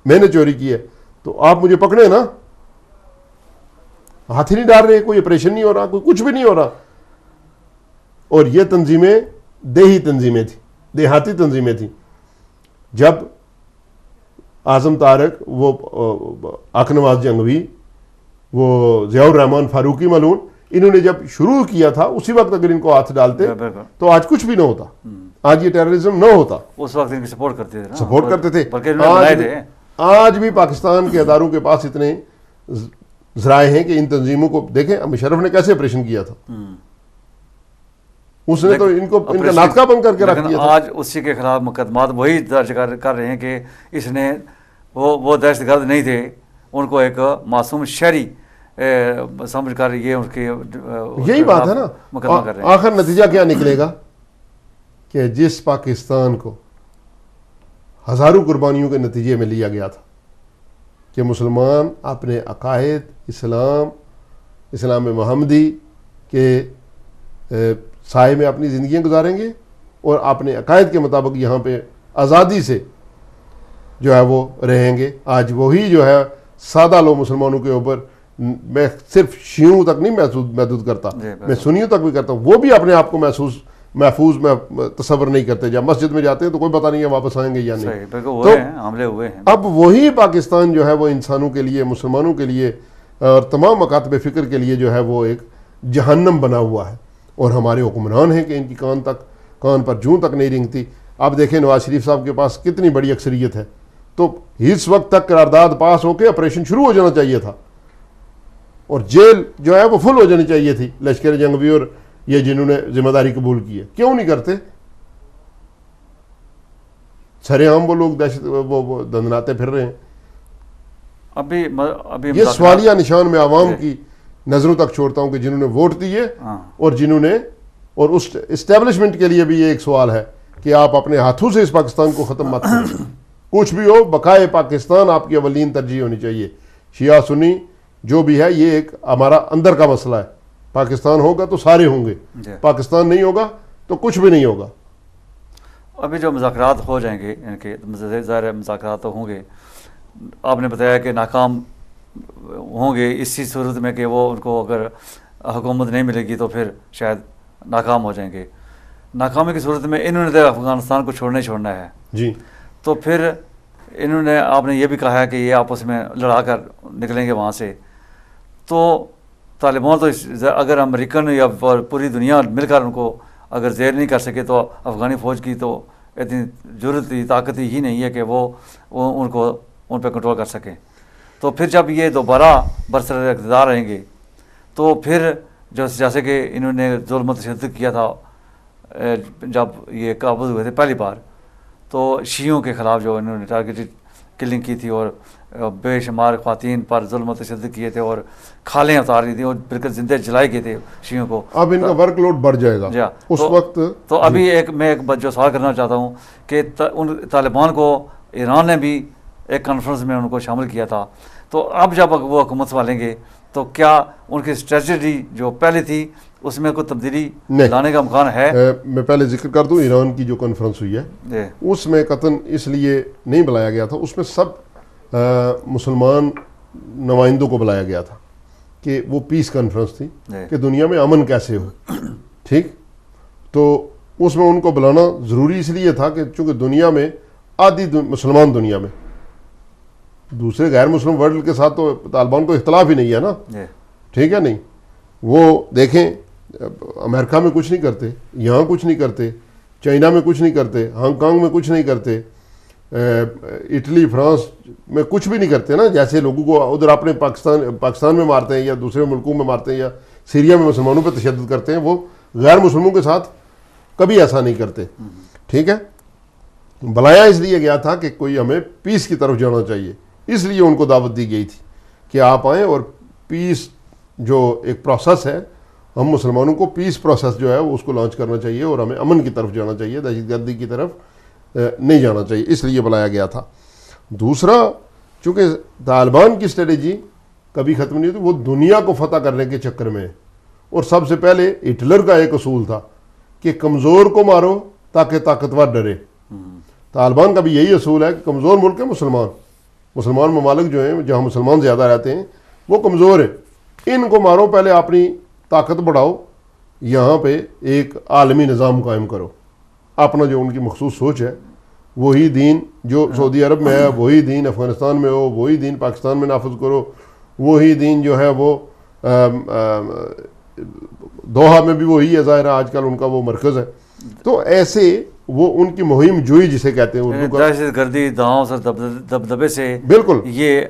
میں نے چوری کی ہے, تو آپ مجھے پکڑے نا. ہاتھ ہی نہیں ڈال رہے, کوئی آپریشن نہیں ہو رہا, کوئی کچھ بھی نہیں ہو رہا. اور یہ تنظیمیں دیہی تنظیمیں تھیں, دیہاتی تنظیمیں تھیں. جب اعظم طارق, وہ آق نواز جنگوی, وہ ضیاء الرحمان فاروقی ملعون, انہوں نے جب شروع کیا تھا اسی وقت اگر ان کو ہاتھ ڈالتے تو آج کچھ بھی نہ ہوتا, آج یہ ٹیررزم نہ ہوتا. اس وقت ان کی سپورٹ کرتے تھے. آج بھی پاکستان کے اداروں کے پاس اتنے ذرائع ہیں کہ ان تنظیموں کو دیکھیں. مشرف نے کیسے آپریشن کیا تھا, اس نے تو ان کا ناطقہ بند کر کے رکھ دیا تھا. آج اسی کے خلاف مقدمات وہی درج کر رہے ہیں کہ اس نے وہ دہشت گرد نہیں تھے، ان کو ایک معصوم شہری سمجھ کر یہ ان کے یہی بات ہے نا. مقدمہ کر رہے ہیں. آخر نتیجہ کیا نکلے گا کہ جس پاکستان کو ہزاروں قربانیوں کے نتیجے میں لیا گیا تھا کہ مسلمان اپنے عقائد اسلام محمدی کے سائے میں اپنی زندگیاں گزاریں گے اور اپنے عقائد کے مطابق یہاں پہ آزادی سے جو ہے وہ رہیں گے. آج وہی جو ہے سادہ لوگ مسلمانوں کے اوپر، میں صرف شیعوں تک نہیں محدود کرتا، میں سنیوں تک بھی کرتا ہوں، وہ بھی اپنے آپ کو محفوظ میں تصور نہیں کرتے. جب مسجد میں جاتے ہیں تو کوئی پتہ نہیں ہے واپس آئیں گے یا نہیں. تو حملے ہوئے ہیں. اب وہی پاکستان جو ہے وہ انسانوں کے لیے، مسلمانوں کے لیے اور تمام مکاتب فکر کے لیے جو ہے وہ ایک جہنم بنا ہوا ہے، اور ہمارے حکمران ہیں کہ ان کی کان پر جوں تک نہیں رنگتی. آپ دیکھیں نواز شریف صاحب کے پاس کتنی بڑی اکثریت ہے، تو اس وقت تک قرارداد پاس ہو کے آپریشن شروع ہو جانا چاہیے تھا، اور جیل جو ہے وہ فل ہو جانی چاہیے تھی لشکر جنگی اور یہ جنہوں نے ذمہ داری قبول کی ہے. کیوں نہیں کرتے؟ سرے عام وہ لوگ وہ دندناتے پھر رہے ہیں. ابھی یہ سوالیہ نشان میں عوام کی نظروں تک چھوڑتا ہوں کہ جنہوں نے ووٹ دیے اور جنہوں نے، اور اس اسٹیبلشمنٹ کے لیے بھی یہ ایک سوال ہے کہ آپ اپنے ہاتھوں سے اس پاکستان کو ختم مت کریں. کچھ بھی ہو، بقائے پاکستان آپ کی اولین ترجیح ہونی چاہیے. شیعہ سنی جو بھی ہے یہ ایک ہمارا اندر کا مسئلہ ہے. پاکستان ہوگا تو سارے ہوں گے، پاکستان نہیں ہوگا تو کچھ بھی نہیں ہوگا. ابھی جو مذاکرات ہو جائیں گے، ان کے ظاہر مذاکرات تو ہوں گے. آپ نے بتایا کہ ناکام ہوں گے اسی صورت میں کہ وہ ان کو اگر حکومت نہیں ملے گی تو پھر شاید ناکام ہو جائیں گے. ناکامی کی صورت میں انہوں نے افغانستان کو چھوڑنا ہے جی. تو پھر انہوں نے، آپ نے یہ بھی کہا ہے کہ یہ آپس میں لڑا کر نکلیں گے وہاں سے. تو طالبان تو اگر امریکن یا پوری دنیا مل کر ان کو اگر زیر نہیں کر سکے تو افغانی فوج کی تو اتنی ضرورت طاقت ہی نہیں ہے کہ وہ ان پہ کنٹرول کر سکیں. تو پھر جب یہ دوبارہ برسر اقتدار رہیں گے تو پھر جیسے کہ انہوں نے ظلم و تشدد کیا تھا جب یہ قابض ہوئے تھے پہلی بار، تو شیعوں کے خلاف جو انہوں نے ٹارگیٹڈ کلنگ کی تھی اور بے شمار خواتین پر ظلم و تشدد کیے تھے اور کھالیں اتاری تھیں اور بالکل زندہ جلائے گئے تھے شیعوں کو. اب ان کا ورک لوڈ بڑھ جائے گا اس وقت. تو ابھی میں ایک جو سوال کرنا چاہتا ہوں کہ ان طالبان کو ایران نے بھی ایک کانفرنس میں ان کو شامل کیا تھا، تو اب جب وہ حکومت سنبھالیں گے تو کیا ان کی اسٹریٹجی جو پہلے تھی اس میں کوئی تبدیلی لانے کا امکان ہے؟ میں پہلے ذکر کر دوں، ایران کی جو کانفرنس ہوئی ہے اس میں قطعاً اس لیے نہیں بلایا گیا تھا، اس میں سب مسلمان نمائندوں کو بلایا گیا تھا کہ وہ پیس کانفرنس تھی کہ دنیا میں امن کیسے ہو. ٹھیک، تو اس میں ان کو بلانا ضروری اس لیے تھا کہ چونکہ دنیا میں آدھی مسلمان دنیا میں دوسرے غیر مسلم ورلڈ کے ساتھ تو طالبان کو اختلاف ہی نہیں ہے نا. ٹھیک ہے، نہیں وہ دیکھیں امریکہ میں کچھ نہیں کرتے، یہاں کچھ نہیں کرتے، چائنا میں کچھ نہیں کرتے، ہانگ کانگ میں کچھ نہیں کرتے، اٹلی فرانس میں کچھ بھی نہیں کرتے نا. جیسے لوگوں کو ادھر اپنے پاکستان میں مارتے ہیں یا دوسرے ملکوں میں مارتے ہیں یا سیریا میں مسلمانوں پہ تشدد کرتے ہیں، وہ غیر مسلموں کے ساتھ کبھی ایسا نہیں کرتے. ٹھیک ہے، بلایا اس لیے گیا تھا کہ کوئی ہمیں پیس کی طرف جانا چاہیے، اس لیے ان کو دعوت دی گئی تھی کہ آپ آئیں اور پیس جو ایک پروسیس ہے، ہم مسلمانوں کو پیس پروسیس جو ہے وہ اس کو لانچ کرنا چاہیے اور ہمیں امن کی طرف جانا چاہیے، دہشت گردی کی طرف نہیں جانا چاہیے، اس لیے بلایا گیا تھا. دوسرا، چونکہ طالبان کی اسٹریٹجی کبھی ختم نہیں ہوتی، وہ دنیا کو فتح کرنے کے چکر میں، اور سب سے پہلے ہٹلر کا ایک اصول تھا کہ کمزور کو مارو تاکہ طاقتور ڈرے. طالبان کا بھی یہی اصول ہے کہ کمزور ملک ہے مسلمان ممالک جو ہیں جہاں مسلمان زیادہ رہتے ہیں وہ کمزور ہیں، ان کو مارو، پہلے اپنی طاقت بڑھاؤ، یہاں پہ ایک عالمی نظام قائم کرو. اپنا جو ان کی مخصوص سوچ ہے، وہی دین جو سعودی عرب میں ہے وہی دین افغانستان میں ہو، وہی دین پاکستان میں نافذ کرو، وہی دین جو ہے وہ دوحہ میں بھی وہی ہے، ظاہر ہے آج کل ان کا وہ مرکز ہے. تو ایسے وہ ان کی مہم جوئی جسے کہتے ہیں اردو کا، دہشت گردی دھاؤں سے دبدبے سے بالکل یہ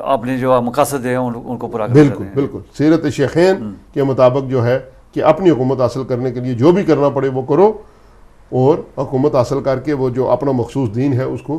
اپنے جو مقاصد ہیں ان کو پورا بالکل سیرت شیخین کے مطابق جو ہے کہ اپنی حکومت حاصل کرنے کے لیے جو بھی کرنا پڑے وہ کرو، اور حکومت حاصل کر کے وہ جو اپنا مخصوص دین ہے اس کو